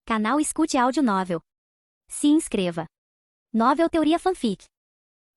Canal Escute Áudio Novel. Se inscreva. Novel Teoria Fanfic.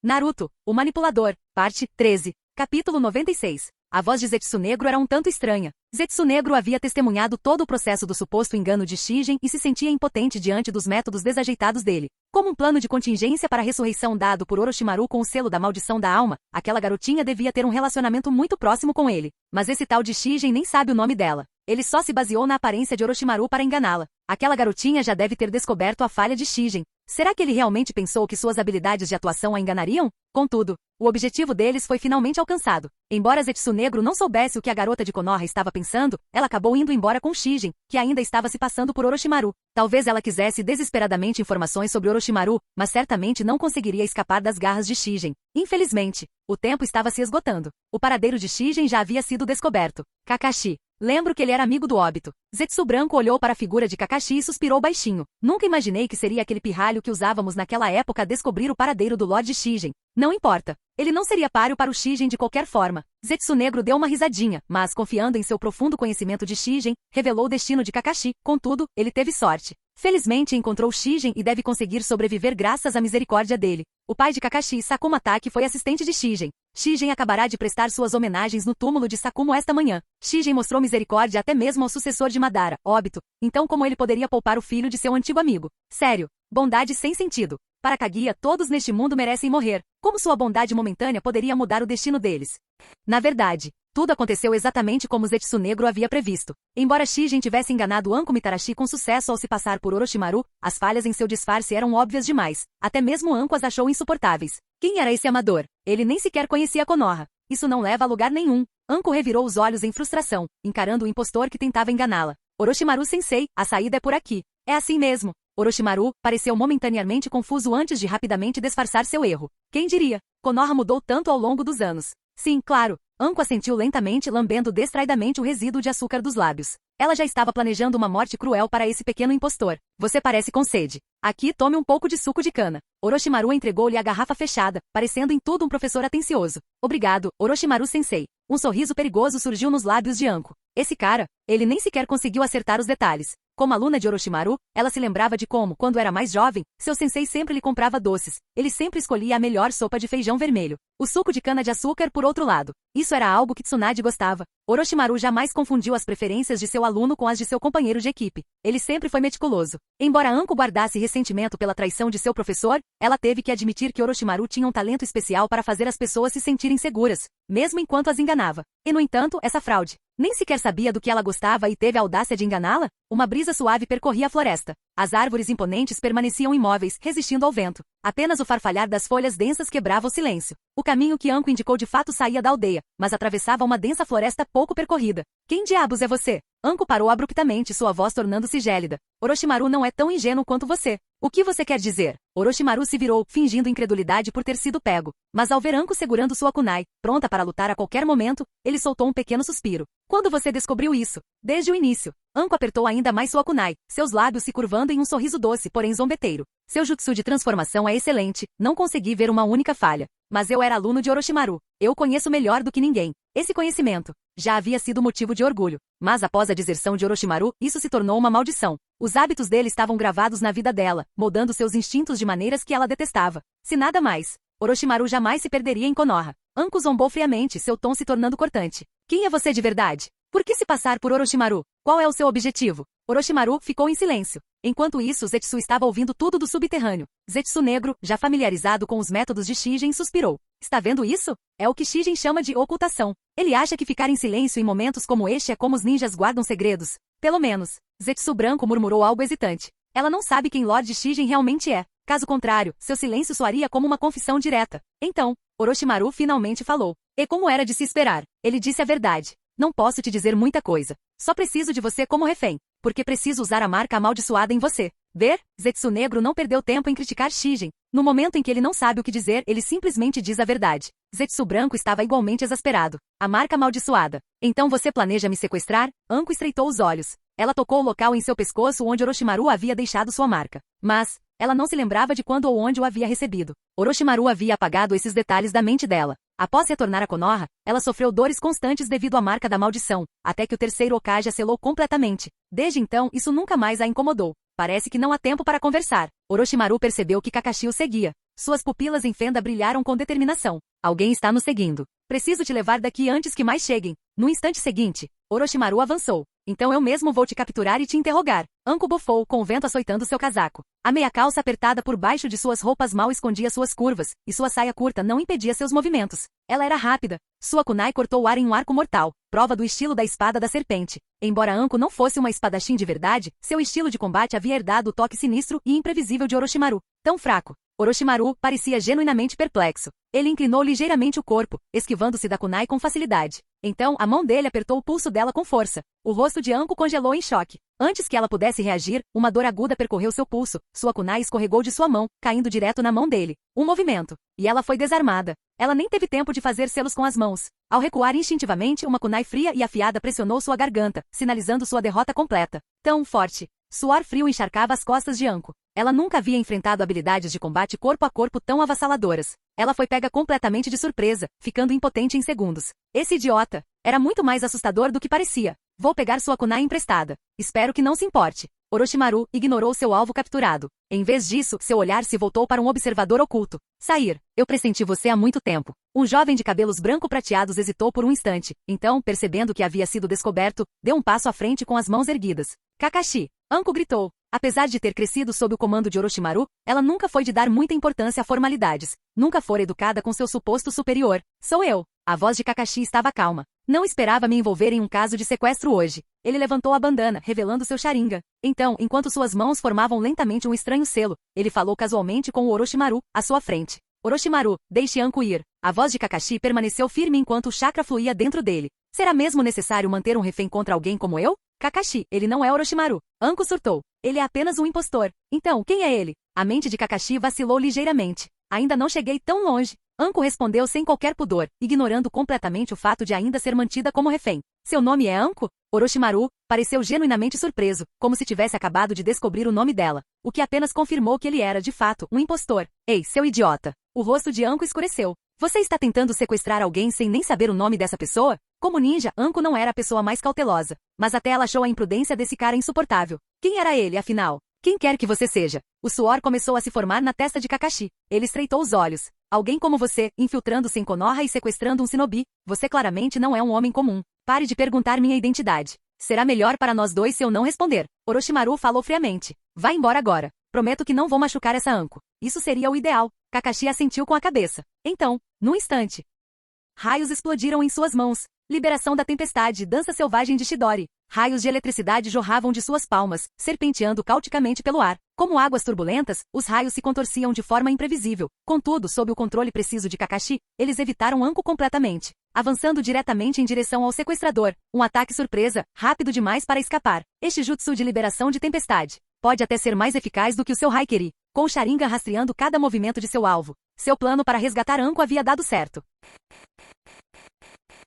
Naruto, o Manipulador, parte 13, capítulo 96. A voz de Zetsunegro era um tanto estranha. Zetsunegro havia testemunhado todo o processo do suposto engano de Shigen e se sentia impotente diante dos métodos desajeitados dele. Como um plano de contingência para a ressurreição dado por Orochimaru com o selo da maldição da alma, aquela garotinha devia ter um relacionamento muito próximo com ele. Mas esse tal de Shigen nem sabe o nome dela. Ele só se baseou na aparência de Orochimaru para enganá-la. Aquela garotinha já deve ter descoberto a falha de Shigen. Será que ele realmente pensou que suas habilidades de atuação a enganariam? Contudo, o objetivo deles foi finalmente alcançado. Embora Zetsunegro não soubesse o que a garota de Konoha estava pensando, ela acabou indo embora com Shigen, que ainda estava se passando por Orochimaru. Talvez ela quisesse desesperadamente informações sobre Orochimaru, mas certamente não conseguiria escapar das garras de Shigen. Infelizmente, o tempo estava se esgotando. O paradeiro de Shigen já havia sido descoberto. Kakashi. Lembro que ele era amigo do Obito. Zetsu Branco olhou para a figura de Kakashi e suspirou baixinho. Nunca imaginei que seria aquele pirralho que usávamos naquela época a descobrir o paradeiro do Lord Shigen. Não importa. Ele não seria páreo para o Shigen de qualquer forma. Zetsunegro deu uma risadinha, mas confiando em seu profundo conhecimento de Shigen, revelou o destino de Kakashi. Contudo, ele teve sorte. Felizmente encontrou Shigen e deve conseguir sobreviver graças à misericórdia dele. O pai de Kakashi, Sakumo Taki, foi assistente de Shigen. Shigen acabará de prestar suas homenagens no túmulo de Sakumo esta manhã. Shigen mostrou misericórdia até mesmo ao sucessor de Madara, Obito. Então como ele poderia poupar o filho de seu antigo amigo? Sério, bondade sem sentido. Para Kaguya, todos neste mundo merecem morrer. Como sua bondade momentânea poderia mudar o destino deles? Na verdade, tudo aconteceu exatamente como Zetsunegro havia previsto. Embora Shigen tivesse enganado Anko Mitarashi com sucesso ao se passar por Orochimaru, as falhas em seu disfarce eram óbvias demais. Até mesmo Anko as achou insuportáveis. Quem era esse amador? Ele nem sequer conhecia Konoha. Isso não leva a lugar nenhum. Anko revirou os olhos em frustração, encarando o impostor que tentava enganá-la. Orochimaru-sensei, a saída é por aqui. É assim mesmo. Orochimaru pareceu momentaneamente confuso antes de rapidamente disfarçar seu erro. Quem diria? Konoha mudou tanto ao longo dos anos. Sim, claro. Anko assentiu lentamente, lambendo distraidamente o resíduo de açúcar dos lábios. Ela já estava planejando uma morte cruel para esse pequeno impostor. Você parece com sede. Aqui, tome um pouco de suco de cana. Orochimaru entregou-lhe a garrafa fechada, parecendo em tudo um professor atencioso. Obrigado, Orochimaru-sensei. Um sorriso perigoso surgiu nos lábios de Anko. Esse cara, ele nem sequer conseguiu acertar os detalhes. Como aluna de Orochimaru, ela se lembrava de como, quando era mais jovem, seu sensei sempre lhe comprava doces. Ele sempre escolhia a melhor sopa de feijão vermelho. O suco de cana-de-açúcar, por outro lado. Isso era algo que Tsunade gostava. Orochimaru jamais confundiu as preferências de seu aluno com as de seu companheiro de equipe. Ele sempre foi meticuloso. Embora Anko guardasse ressentimento pela traição de seu professor, ela teve que admitir que Orochimaru tinha um talento especial para fazer as pessoas se sentirem seguras, mesmo enquanto as enganava. E no entanto, essa fraude. Nem sequer sabia do que ela gostava e teve a audácia de enganá-la? Uma brisa suave percorria a floresta. As árvores imponentes permaneciam imóveis, resistindo ao vento. Apenas o farfalhar das folhas densas quebrava o silêncio. O caminho que Anko indicou de fato saía da aldeia, mas atravessava uma densa floresta pouco percorrida. Quem diabos é você? Anko parou abruptamente, sua voz tornando-se gélida. Orochimaru não é tão ingênuo quanto você. O que você quer dizer? Orochimaru se virou, fingindo incredulidade por ter sido pego. Mas ao ver Anko segurando sua kunai, pronta para lutar a qualquer momento, ele soltou um pequeno suspiro. Quando você descobriu isso? Desde o início. Anko apertou ainda mais sua kunai, seus lábios se curvando em um sorriso doce, porém zombeteiro. Seu jutsu de transformação é excelente, não consegui ver uma única falha. Mas eu era aluno de Orochimaru. Eu conheço melhor do que ninguém. Esse conhecimento já havia sido motivo de orgulho. Mas após a deserção de Orochimaru, isso se tornou uma maldição. Os hábitos dele estavam gravados na vida dela, moldando seus instintos de maneiras que ela detestava. Se nada mais, Orochimaru jamais se perderia em Konoha. Anko zombou friamente, seu tom se tornando cortante. Quem é você de verdade? Por que se passar por Orochimaru? Qual é o seu objetivo? Orochimaru ficou em silêncio. Enquanto isso, Zetsu estava ouvindo tudo do subterrâneo. Zetsunegro, já familiarizado com os métodos de Shigen, suspirou. Está vendo isso? É o que Shigen chama de ocultação. Ele acha que ficar em silêncio em momentos como este é como os ninjas guardam segredos. Pelo menos. Zetsu Branco murmurou algo hesitante. Ela não sabe quem Lord Shigen realmente é. Caso contrário, seu silêncio soaria como uma confissão direta. Então, Orochimaru finalmente falou. E como era de se esperar, ele disse a verdade. Não posso te dizer muita coisa. Só preciso de você como refém. Porque preciso usar a marca amaldiçoada em você. Ver? Zetsunegro não perdeu tempo em criticar Shigen. No momento em que ele não sabe o que dizer, ele simplesmente diz a verdade. Zetsu Branco estava igualmente exasperado. A marca amaldiçoada. Então você planeja me sequestrar? Anko estreitou os olhos. Ela tocou o local em seu pescoço onde Orochimaru havia deixado sua marca. Mas ela não se lembrava de quando ou onde o havia recebido. Orochimaru havia apagado esses detalhes da mente dela. Após retornar a Konoha, ela sofreu dores constantes devido à marca da maldição, até que o terceiro Hokage a selou completamente. Desde então, isso nunca mais a incomodou. Parece que não há tempo para conversar. Orochimaru percebeu que Kakashi o seguia. Suas pupilas em fenda brilharam com determinação. Alguém está nos seguindo. Preciso te levar daqui antes que mais cheguem. No instante seguinte, Orochimaru avançou. Então eu mesmo vou te capturar e te interrogar. Anko bufou, com o vento açoitando seu casaco. A meia calça apertada por baixo de suas roupas mal escondia suas curvas, e sua saia curta não impedia seus movimentos. Ela era rápida. Sua kunai cortou o ar em um arco mortal, prova do estilo da espada da serpente. Embora Anko não fosse uma espadachim de verdade, seu estilo de combate havia herdado o toque sinistro e imprevisível de Orochimaru. Tão fraco. Orochimaru parecia genuinamente perplexo. Ele inclinou ligeiramente o corpo, esquivando-se da kunai com facilidade. Então, a mão dele apertou o pulso dela com força. O rosto de Anko congelou em choque. Antes que ela pudesse reagir, uma dor aguda percorreu seu pulso. Sua kunai escorregou de sua mão, caindo direto na mão dele. Um movimento. E ela foi desarmada. Ela nem teve tempo de fazer selos com as mãos. Ao recuar instintivamente, uma kunai fria e afiada pressionou sua garganta, sinalizando sua derrota completa. Tão forte. Suor frio encharcava as costas de Anko. Ela nunca havia enfrentado habilidades de combate corpo a corpo tão avassaladoras. Ela foi pega completamente de surpresa, ficando impotente em segundos. Esse idiota era muito mais assustador do que parecia. Vou pegar sua kunai emprestada. Espero que não se importe. Orochimaru ignorou seu alvo capturado. Em vez disso, seu olhar se voltou para um observador oculto. Sair. Eu pressenti você há muito tempo. Um jovem de cabelos branco-prateados hesitou por um instante. Então, percebendo que havia sido descoberto, deu um passo à frente com as mãos erguidas. Kakashi! Anko gritou. Apesar de ter crescido sob o comando de Orochimaru, ela nunca foi de dar muita importância a formalidades. Nunca fora educada com seu suposto superior. Sou eu. A voz de Kakashi estava calma. Não esperava me envolver em um caso de sequestro hoje. Ele levantou a bandana, revelando seu Sharingan. Então, enquanto suas mãos formavam lentamente um estranho selo, ele falou casualmente com o Orochimaru, à sua frente. Orochimaru, deixe Anko ir. A voz de Kakashi permaneceu firme enquanto o chakra fluía dentro dele. Será mesmo necessário manter um refém contra alguém como eu? Kakashi, ele não é Orochimaru. Anko surtou. Ele é apenas um impostor. Então, quem é ele? A mente de Kakashi vacilou ligeiramente. Ainda não cheguei tão longe. Anko respondeu sem qualquer pudor, ignorando completamente o fato de ainda ser mantida como refém. Seu nome é Anko? Orochimaru pareceu genuinamente surpreso, como se tivesse acabado de descobrir o nome dela, o que apenas confirmou que ele era, de fato, um impostor. Ei, seu idiota! O rosto de Anko escureceu. Você está tentando sequestrar alguém sem nem saber o nome dessa pessoa? Como ninja, Anko não era a pessoa mais cautelosa, mas até ela achou a imprudência desse cara insuportável. Quem era ele, afinal? Quem quer que você seja? O suor começou a se formar na testa de Kakashi. Ele estreitou os olhos. Alguém como você, infiltrando-se em Konoha e sequestrando um shinobi. Você claramente não é um homem comum. Pare de perguntar minha identidade. Será melhor para nós dois se eu não responder. Orochimaru falou friamente. Vá embora agora. Prometo que não vou machucar essa Anko. Isso seria o ideal. Kakashi assentiu com a cabeça. Então, num instante, raios explodiram em suas mãos. Liberação da tempestade, dança selvagem de Chidori. Raios de eletricidade jorravam de suas palmas, serpenteando cauticamente pelo ar. Como águas turbulentas, os raios se contorciam de forma imprevisível. Contudo, sob o controle preciso de Kakashi, eles evitaram Anko completamente, avançando diretamente em direção ao sequestrador. Um ataque surpresa, rápido demais para escapar. Este jutsu de liberação de tempestade pode até ser mais eficaz do que o seu Haikiri, com o Sharingan rastreando cada movimento de seu alvo. Seu plano para resgatar Anko havia dado certo.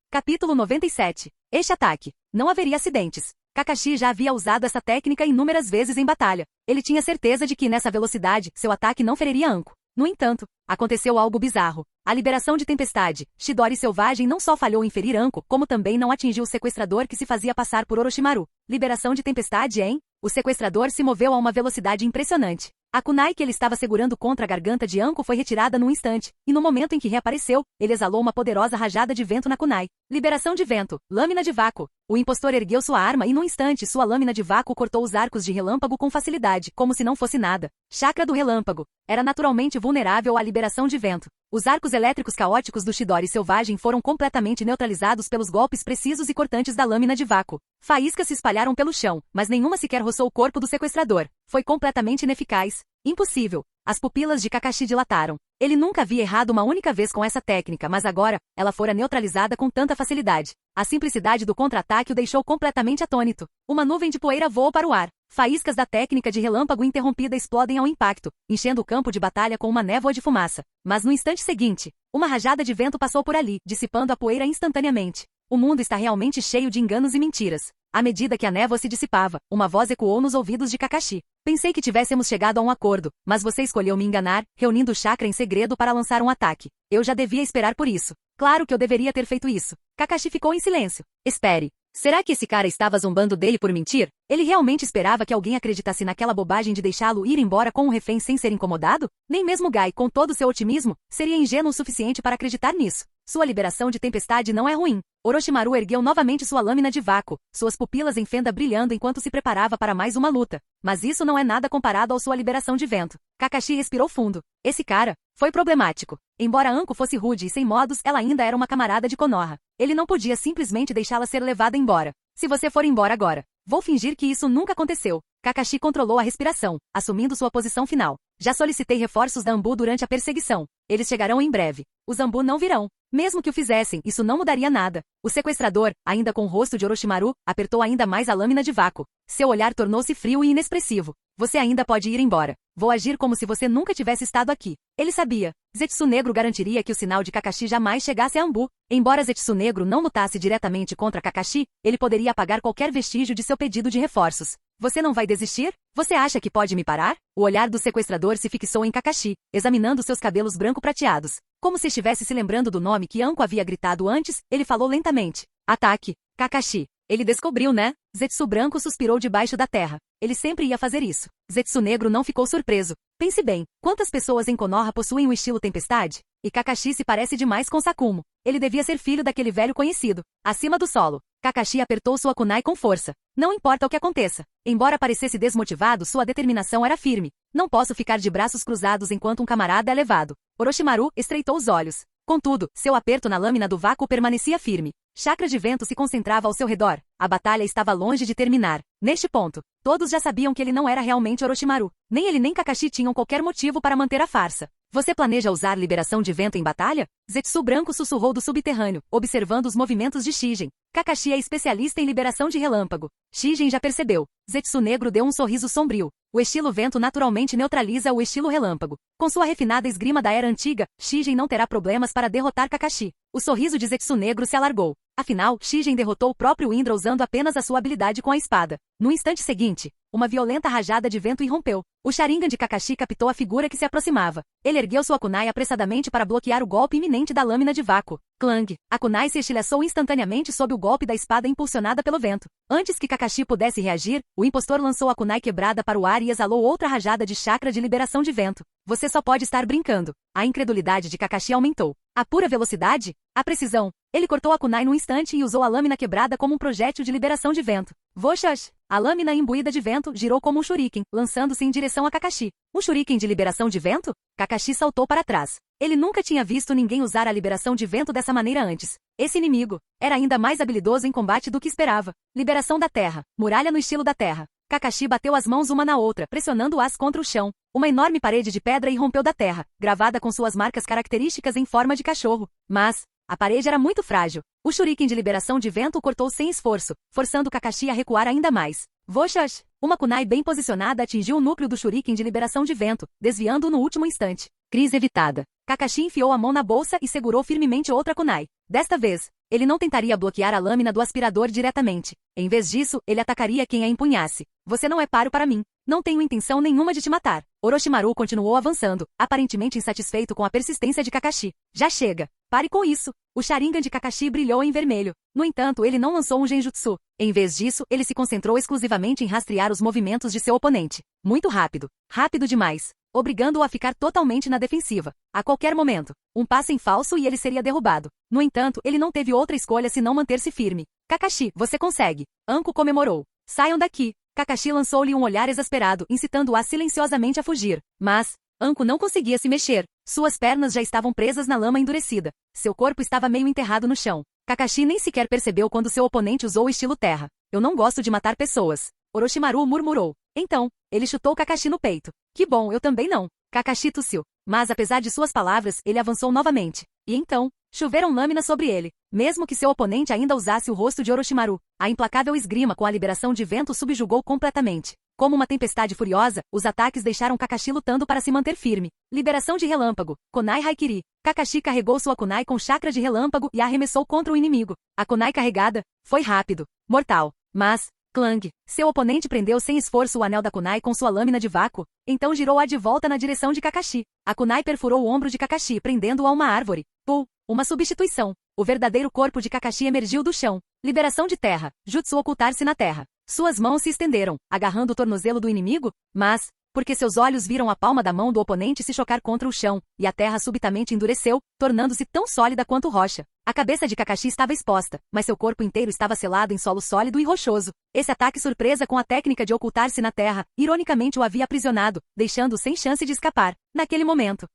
Capítulo 97. Este ataque. Não haveria acidentes. Kakashi já havia usado essa técnica inúmeras vezes em batalha. Ele tinha certeza de que nessa velocidade, seu ataque não feriria Anko. No entanto, aconteceu algo bizarro. A liberação de tempestade, Chidori selvagem não só falhou em ferir Anko, como também não atingiu o sequestrador que se fazia passar por Orochimaru. Liberação de tempestade, hein? O sequestrador se moveu a uma velocidade impressionante. A kunai que ele estava segurando contra a garganta de Anko foi retirada num instante, e no momento em que reapareceu, ele exalou uma poderosa rajada de vento na kunai. Liberação de vento, lâmina de vácuo. O impostor ergueu sua arma e num instante sua lâmina de vácuo cortou os arcos de relâmpago com facilidade, como se não fosse nada. Chakra do relâmpago. Era naturalmente vulnerável à liberação de vento. Os arcos elétricos caóticos do Chidori selvagem foram completamente neutralizados pelos golpes precisos e cortantes da lâmina de vácuo. Faíscas se espalharam pelo chão, mas nenhuma sequer roçou o corpo do sequestrador. Foi completamente ineficaz. Impossível. As pupilas de Kakashi dilataram. Ele nunca havia errado uma única vez com essa técnica, mas agora, ela fora neutralizada com tanta facilidade. A simplicidade do contra-ataque o deixou completamente atônito. Uma nuvem de poeira voou para o ar. Faíscas da técnica de relâmpago interrompida explodem ao impacto, enchendo o campo de batalha com uma névoa de fumaça. Mas no instante seguinte, uma rajada de vento passou por ali, dissipando a poeira instantaneamente. O mundo está realmente cheio de enganos e mentiras. À medida que a névoa se dissipava, uma voz ecoou nos ouvidos de Kakashi. Pensei que tivéssemos chegado a um acordo, mas você escolheu me enganar, reunindo o chakra em segredo para lançar um ataque. Eu já devia esperar por isso. Claro que eu deveria ter feito isso. Kakashi ficou em silêncio. Espere. Será que esse cara estava zombando dele por mentir? Ele realmente esperava que alguém acreditasse naquela bobagem de deixá-lo ir embora com um refém sem ser incomodado? Nem mesmo Gai, com todo seu otimismo, seria ingênuo o suficiente para acreditar nisso. Sua liberação de tempestade não é ruim. Orochimaru ergueu novamente sua lâmina de vácuo, suas pupilas em fenda brilhando enquanto se preparava para mais uma luta. Mas isso não é nada comparado à sua liberação de vento. Kakashi respirou fundo. Esse cara foi problemático. Embora Anko fosse rude e sem modos, ela ainda era uma camarada de Konoha. Ele não podia simplesmente deixá-la ser levada embora. Se você for embora agora, vou fingir que isso nunca aconteceu. Kakashi controlou a respiração, assumindo sua posição final. Já solicitei reforços da Anbu durante a perseguição. Eles chegarão em breve. Os Anbu não virão. Mesmo que o fizessem, isso não mudaria nada. O sequestrador, ainda com o rosto de Orochimaru, apertou ainda mais a lâmina de vácuo. Seu olhar tornou-se frio e inexpressivo. Você ainda pode ir embora. Vou agir como se você nunca tivesse estado aqui. Ele sabia. Zetsu Negro garantiria que o sinal de Kakashi jamais chegasse a Anbu. Embora Zetsu Negro não lutasse diretamente contra Kakashi, ele poderia apagar qualquer vestígio de seu pedido de reforços. Você não vai desistir? Você acha que pode me parar? O olhar do sequestrador se fixou em Kakashi, examinando seus cabelos branco-prateados. Como se estivesse se lembrando do nome que Anko havia gritado antes, ele falou lentamente. Ataque. Kakashi. Ele descobriu, né? Zetsu Branco suspirou debaixo da terra. Ele sempre ia fazer isso. Zetsu Negro não ficou surpreso. Pense bem, quantas pessoas em Konoha possuem o estilo Tempestade? E Kakashi se parece demais com Sakumo. Ele devia ser filho daquele velho conhecido. Acima do solo, Kakashi apertou sua kunai com força. Não importa o que aconteça. Embora parecesse desmotivado, sua determinação era firme. Não posso ficar de braços cruzados enquanto um camarada é levado. Orochimaru estreitou os olhos. Contudo, seu aperto na lâmina do vácuo permanecia firme. Chakra de vento se concentrava ao seu redor. A batalha estava longe de terminar. Neste ponto, todos já sabiam que ele não era realmente Orochimaru. Nem ele nem Kakashi tinham qualquer motivo para manter a farsa. Você planeja usar liberação de vento em batalha? Zetsu Branco sussurrou do subterrâneo, observando os movimentos de Shigen. Kakashi é especialista em liberação de relâmpago. Shigen já percebeu. Zetsu Negro deu um sorriso sombrio. O estilo vento naturalmente neutraliza o estilo relâmpago. Com sua refinada esgrima da era antiga, Shigen não terá problemas para derrotar Kakashi. O sorriso de Zetsu Negro se alargou. Afinal, Shigen derrotou o próprio Indra usando apenas a sua habilidade com a espada. No instante seguinte, uma violenta rajada de vento irrompeu. O Sharingan de Kakashi captou a figura que se aproximava. Ele ergueu sua kunai apressadamente para bloquear o golpe iminente da lâmina de vácuo. Clang! A kunai se estilhaçou instantaneamente sob o golpe da espada impulsionada pelo vento. Antes que Kakashi pudesse reagir, o impostor lançou a kunai quebrada para o ar e exalou outra rajada de chakra de liberação de vento. Você só pode estar brincando. A incredulidade de Kakashi aumentou. A pura velocidade? A precisão. Ele cortou a kunai num instante e usou a lâmina quebrada como um projétil de liberação de vento. Voxash! A lâmina imbuída de vento girou como um shuriken, lançando-se em direção a Kakashi. Um shuriken de liberação de vento? Kakashi saltou para trás. Ele nunca tinha visto ninguém usar a liberação de vento dessa maneira antes. Esse inimigo era ainda mais habilidoso em combate do que esperava. Liberação da terra. Muralha no estilo da terra. Kakashi bateu as mãos uma na outra, pressionando-as contra o chão. Uma enorme parede de pedra irrompeu da terra, gravada com suas marcas características em forma de cachorro. Mas a parede era muito frágil. O shuriken de liberação de vento o cortou sem esforço, forçando Kakashi a recuar ainda mais. Voxash! Uma kunai bem posicionada atingiu o núcleo do shuriken de liberação de vento, desviando-o no último instante. Crise evitada. Kakashi enfiou a mão na bolsa e segurou firmemente outra kunai. Desta vez, ele não tentaria bloquear a lâmina do aspirador diretamente. Em vez disso, ele atacaria quem a empunhasse. Você não é páreo para mim. Não tenho intenção nenhuma de te matar. Orochimaru continuou avançando, aparentemente insatisfeito com a persistência de Kakashi. Já chega. Pare com isso. O Sharingan de Kakashi brilhou em vermelho. No entanto, ele não lançou um genjutsu. Em vez disso, ele se concentrou exclusivamente em rastrear os movimentos de seu oponente. Muito rápido. Rápido demais. Obrigando-o a ficar totalmente na defensiva. A qualquer momento, um passo em falso e ele seria derrubado. No entanto, ele não teve outra escolha senão manter-se firme. Kakashi, você consegue. Anko comemorou. Saiam daqui. Kakashi lançou-lhe um olhar exasperado, incitando-a silenciosamente a fugir. Mas Anko não conseguia se mexer. Suas pernas já estavam presas na lama endurecida. Seu corpo estava meio enterrado no chão. Kakashi nem sequer percebeu quando seu oponente usou o estilo terra. Eu não gosto de matar pessoas. Orochimaru murmurou. Então, ele chutou Kakashi no peito. Que bom, eu também não. Kakashi tossiu. Mas apesar de suas palavras, ele avançou novamente. E então, choveram lâminas sobre ele. Mesmo que seu oponente ainda usasse o rosto de Orochimaru, a implacável esgrima com a liberação de vento subjugou completamente. Como uma tempestade furiosa, os ataques deixaram Kakashi lutando para se manter firme. Liberação de relâmpago. Kunai Haikiri. Kakashi carregou sua kunai com chakra de relâmpago e a arremessou contra o inimigo. A kunai carregada foi rápido, mortal. Mas clang! Seu oponente prendeu sem esforço o anel da kunai com sua lâmina de vácuo, então girou-a de volta na direção de Kakashi. A kunai perfurou o ombro de Kakashi, prendendo-o a uma árvore. Pull! Uma substituição. O verdadeiro corpo de Kakashi emergiu do chão. Liberação de terra. Jutsu ocultar-se na terra. Suas mãos se estenderam, agarrando o tornozelo do inimigo, mas, porque seus olhos viram a palma da mão do oponente se chocar contra o chão, e a terra subitamente endureceu, tornando-se tão sólida quanto rocha. A cabeça de Kakashi estava exposta, mas seu corpo inteiro estava selado em solo sólido e rochoso. Esse ataque surpresa com a técnica de ocultar-se na terra, ironicamente o havia aprisionado, deixando-o sem chance de escapar. Naquele momento,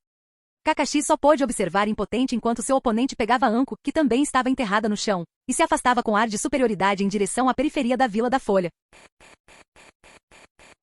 Kakashi só pôde observar impotente enquanto seu oponente pegava Anko, que também estava enterrada no chão, e se afastava com ar de superioridade em direção à periferia da Vila da Folha.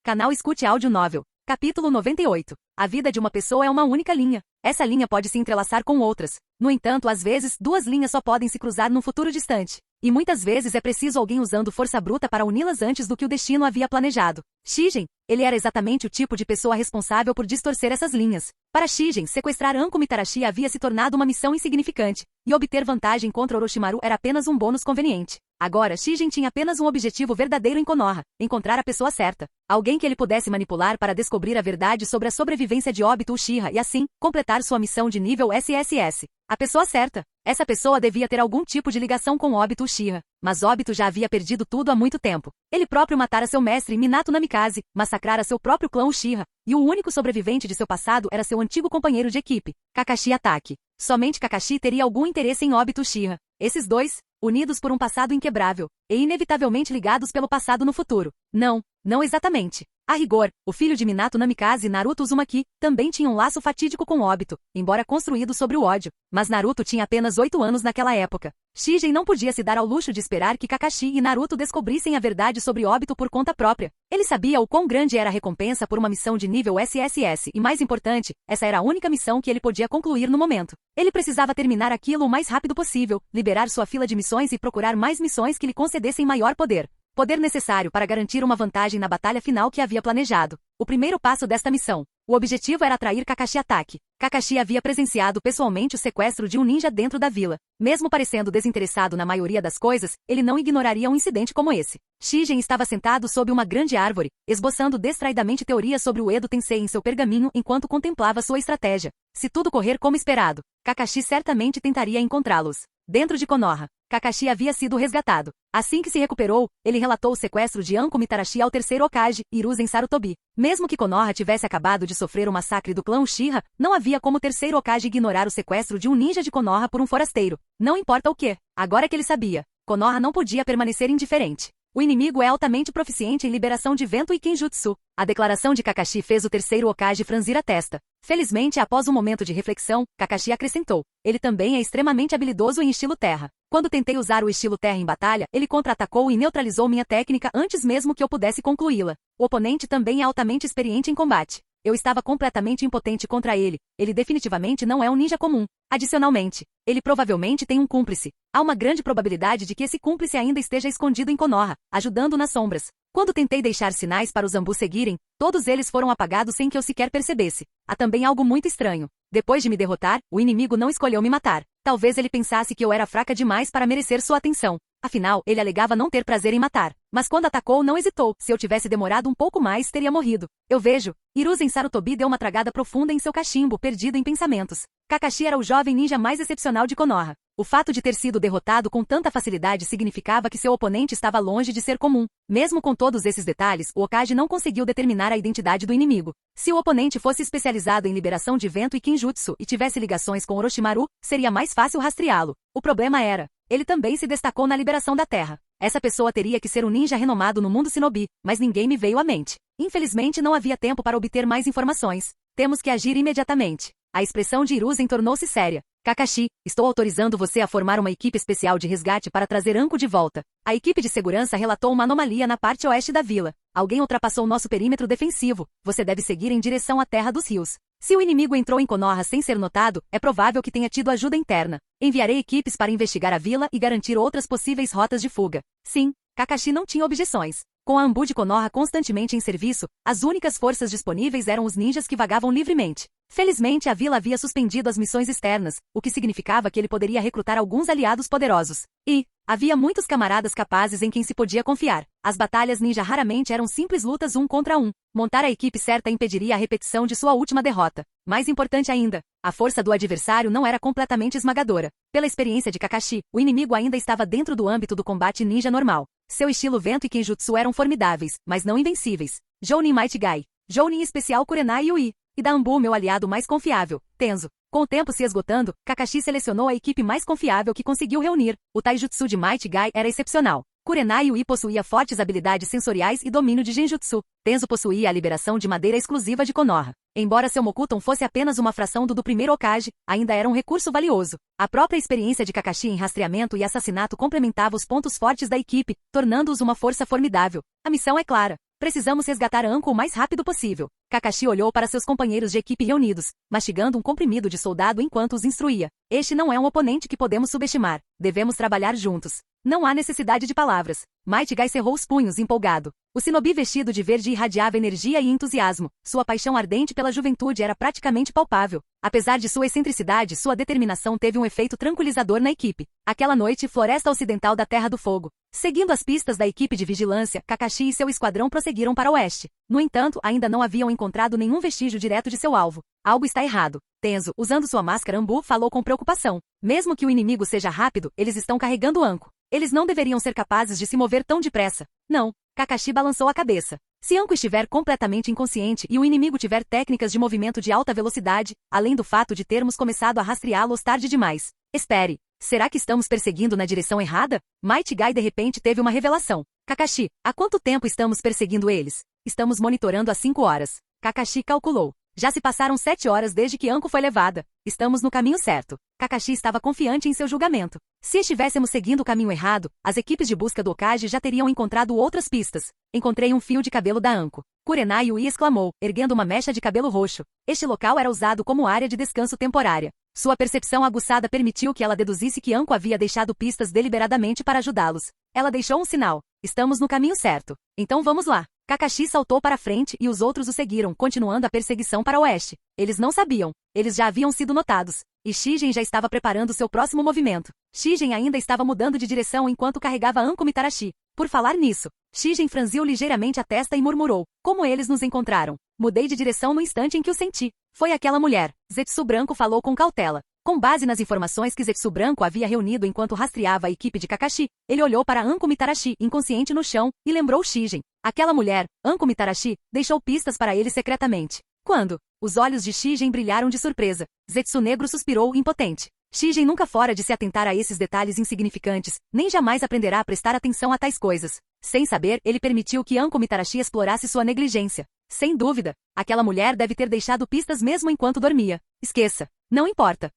Canal Escute Áudio Novel. Capítulo 98. A vida de uma pessoa é uma única linha. Essa linha pode se entrelaçar com outras. No entanto, às vezes, duas linhas só podem se cruzar num futuro distante. E muitas vezes é preciso alguém usando força bruta para uni-las antes do que o destino havia planejado. Shigen, ele era exatamente o tipo de pessoa responsável por distorcer essas linhas. Para Shigen, sequestrar Anko Mitarashi havia se tornado uma missão insignificante, e obter vantagem contra Orochimaru era apenas um bônus conveniente. Agora, Shigen tinha apenas um objetivo verdadeiro em Konoha: encontrar a pessoa certa. Alguém que ele pudesse manipular para descobrir a verdade sobre a sobrevivência de Obito Uchiha e assim, completar sua missão de nível SSS. A pessoa certa. Essa pessoa devia ter algum tipo de ligação com Obito Uchiha. Mas Obito já havia perdido tudo há muito tempo. Ele próprio matara seu mestre Minato Namikaze, massacrara seu próprio clã Uchiha, e o único sobrevivente de seu passado era seu antigo companheiro de equipe, Kakashi Atake. Somente Kakashi teria algum interesse em Obito Uchiha. Esses dois, unidos por um passado inquebrável, e inevitavelmente ligados pelo passado no futuro. Não exatamente. A rigor, o filho de Minato Namikaze, Naruto Uzumaki, também tinha um laço fatídico com Obito, embora construído sobre o ódio. Mas Naruto tinha apenas 8 anos naquela época. Shigen não podia se dar ao luxo de esperar que Kakashi e Naruto descobrissem a verdade sobre Obito por conta própria. Ele sabia o quão grande era a recompensa por uma missão de nível SSS e, mais importante, essa era a única missão que ele podia concluir no momento. Ele precisava terminar aquilo o mais rápido possível, liberar sua fila de missões e procurar mais missões que lhe concedessem maior poder. Poder necessário para garantir uma vantagem na batalha final que havia planejado. O primeiro passo desta missão. O objetivo era atrair Kakashi Atake. Kakashi havia presenciado pessoalmente o sequestro de um ninja dentro da vila. Mesmo parecendo desinteressado na maioria das coisas, ele não ignoraria um incidente como esse. Shigen estava sentado sob uma grande árvore, esboçando distraidamente teorias sobre o Edo Tensei em seu pergaminho enquanto contemplava sua estratégia. Se tudo correr como esperado, Kakashi certamente tentaria encontrá-los. Dentro de Konoha, Kakashi havia sido resgatado. Assim que se recuperou, ele relatou o sequestro de Anko Mitarashi ao terceiro Hokage, Hiruzen Sarutobi. Mesmo que Konoha tivesse acabado de sofrer o massacre do clã Uchiha, não havia como o terceiro Hokage ignorar o sequestro de um ninja de Konoha por um forasteiro. Não importa o que. Agora que ele sabia, Konoha não podia permanecer indiferente. O inimigo é altamente proficiente em liberação de vento e Kenjutsu. A declaração de Kakashi fez o terceiro Hokage franzir a testa. Felizmente, após um momento de reflexão, Kakashi acrescentou: ele também é extremamente habilidoso em estilo terra. Quando tentei usar o estilo terra em batalha, ele contra-atacou e neutralizou minha técnica antes mesmo que eu pudesse concluí-la. O oponente também é altamente experiente em combate. Eu estava completamente impotente contra ele. Ele definitivamente não é um ninja comum. Adicionalmente, ele provavelmente tem um cúmplice. Há uma grande probabilidade de que esse cúmplice ainda esteja escondido em Konoha, ajudando nas sombras. Quando tentei deixar sinais para os Zambu seguirem, todos eles foram apagados sem que eu sequer percebesse. Há também algo muito estranho. Depois de me derrotar, o inimigo não escolheu me matar. Talvez ele pensasse que eu era fraca demais para merecer sua atenção. Afinal, ele alegava não ter prazer em matar. Mas quando atacou, não hesitou. Se eu tivesse demorado um pouco mais, teria morrido. Eu vejo. Hiruzen Sarutobi deu uma tragada profunda em seu cachimbo, perdido em pensamentos. Kakashi era o jovem ninja mais excepcional de Konoha. O fato de ter sido derrotado com tanta facilidade significava que seu oponente estava longe de ser comum. Mesmo com todos esses detalhes, o Hokage não conseguiu determinar a identidade do inimigo. Se o oponente fosse especializado em liberação de vento e Kenjutsu e tivesse ligações com Orochimaru, seria mais fácil rastreá-lo. O problema era, ele também se destacou na liberação da terra. Essa pessoa teria que ser um ninja renomado no mundo shinobi, mas ninguém me veio à mente. Infelizmente não havia tempo para obter mais informações. Temos que agir imediatamente. A expressão de Hiruzen tornou-se séria. Kakashi, estou autorizando você a formar uma equipe especial de resgate para trazer Anko de volta. A equipe de segurança relatou uma anomalia na parte oeste da vila. Alguém ultrapassou nosso perímetro defensivo. Você deve seguir em direção à Terra dos Rios. Se o inimigo entrou em Konoha sem ser notado, é provável que tenha tido ajuda interna. Enviarei equipes para investigar a vila e garantir outras possíveis rotas de fuga. Sim, Kakashi não tinha objeções. Com a Anbu de Konoha constantemente em serviço, as únicas forças disponíveis eram os ninjas que vagavam livremente. Felizmente, a vila havia suspendido as missões externas, o que significava que ele poderia recrutar alguns aliados poderosos. E havia muitos camaradas capazes em quem se podia confiar. As batalhas ninja raramente eram simples lutas um contra um. Montar a equipe certa impediria a repetição de sua última derrota. Mais importante ainda, a força do adversário não era completamente esmagadora. Pela experiência de Kakashi, o inimigo ainda estava dentro do âmbito do combate ninja normal. Seu estilo vento e kenjutsu eram formidáveis, mas não invencíveis. Jounin Might Guy. Jounin especial Kurenai Yui. E da Anbu meu aliado mais confiável, Tenzo. Com o tempo se esgotando, Kakashi selecionou a equipe mais confiável que conseguiu reunir. O taijutsu de Might Guy era excepcional. Kurenai Yui possuía fortes habilidades sensoriais e domínio de genjutsu. Tenzo possuía a liberação de madeira exclusiva de Konoha. Embora seu Mokuton fosse apenas uma fração do primeiro Hokage, ainda era um recurso valioso. A própria experiência de Kakashi em rastreamento e assassinato complementava os pontos fortes da equipe, tornando-os uma força formidável. A missão é clara. Precisamos resgatar Anko o mais rápido possível. Kakashi olhou para seus companheiros de equipe reunidos, mastigando um comprimido de soldado enquanto os instruía. Este não é um oponente que podemos subestimar. Devemos trabalhar juntos. Não há necessidade de palavras. Might Guy cerrou os punhos, empolgado. O shinobi vestido de verde irradiava energia e entusiasmo. Sua paixão ardente pela juventude era praticamente palpável. Apesar de sua excentricidade, sua determinação teve um efeito tranquilizador na equipe. Aquela noite, floresta ocidental da Terra do Fogo. Seguindo as pistas da equipe de vigilância, Kakashi e seu esquadrão prosseguiram para o oeste. No entanto, ainda não haviam encontrado nenhum vestígio direto de seu alvo. Algo está errado. Tenzo, usando sua máscara Anbu, falou com preocupação. Mesmo que o inimigo seja rápido, eles estão carregando Anko. Eles não deveriam ser capazes de se mover tão depressa. Não. Kakashi balançou a cabeça. Se Anko estiver completamente inconsciente e o inimigo tiver técnicas de movimento de alta velocidade, além do fato de termos começado a rastreá-los tarde demais. Espere. Será que estamos perseguindo na direção errada? Might Guy de repente teve uma revelação. Kakashi, há quanto tempo estamos perseguindo eles? Estamos monitorando há 5 horas. Kakashi calculou. Já se passaram 7 horas desde que Anko foi levada. Estamos no caminho certo. Kakashi estava confiante em seu julgamento. Se estivéssemos seguindo o caminho errado, as equipes de busca do Hokage já teriam encontrado outras pistas. Encontrei um fio de cabelo da Anko. Kurenai Yui exclamou, erguendo uma mecha de cabelo roxo. Este local era usado como área de descanso temporária. Sua percepção aguçada permitiu que ela deduzisse que Anko havia deixado pistas deliberadamente para ajudá-los. Ela deixou um sinal. Estamos no caminho certo. Então vamos lá. Kakashi saltou para frente e os outros o seguiram, continuando a perseguição para o oeste. Eles não sabiam. Eles já haviam sido notados. E Shigen já estava preparando seu próximo movimento. Shigen ainda estava mudando de direção enquanto carregava Anko Mitarashi. Por falar nisso, Shigen franziu ligeiramente a testa e murmurou. Como eles nos encontraram? Mudei de direção no instante em que o senti. Foi aquela mulher. Zetsu Branco falou com cautela. Com base nas informações que Zetsu Branco havia reunido enquanto rastreava a equipe de Kakashi, ele olhou para Anko Mitarashi, inconsciente no chão, e lembrou Shigen. Aquela mulher, Anko Mitarashi, deixou pistas para ele secretamente. Quando? Os olhos de Shigen brilharam de surpresa. Zetsu Negro suspirou, impotente. Shigen nunca fora de se atentar a esses detalhes insignificantes, nem jamais aprenderá a prestar atenção a tais coisas. Sem saber, ele permitiu que Anko Mitarashi explorasse sua negligência. Sem dúvida, aquela mulher deve ter deixado pistas mesmo enquanto dormia. Esqueça. Não importa.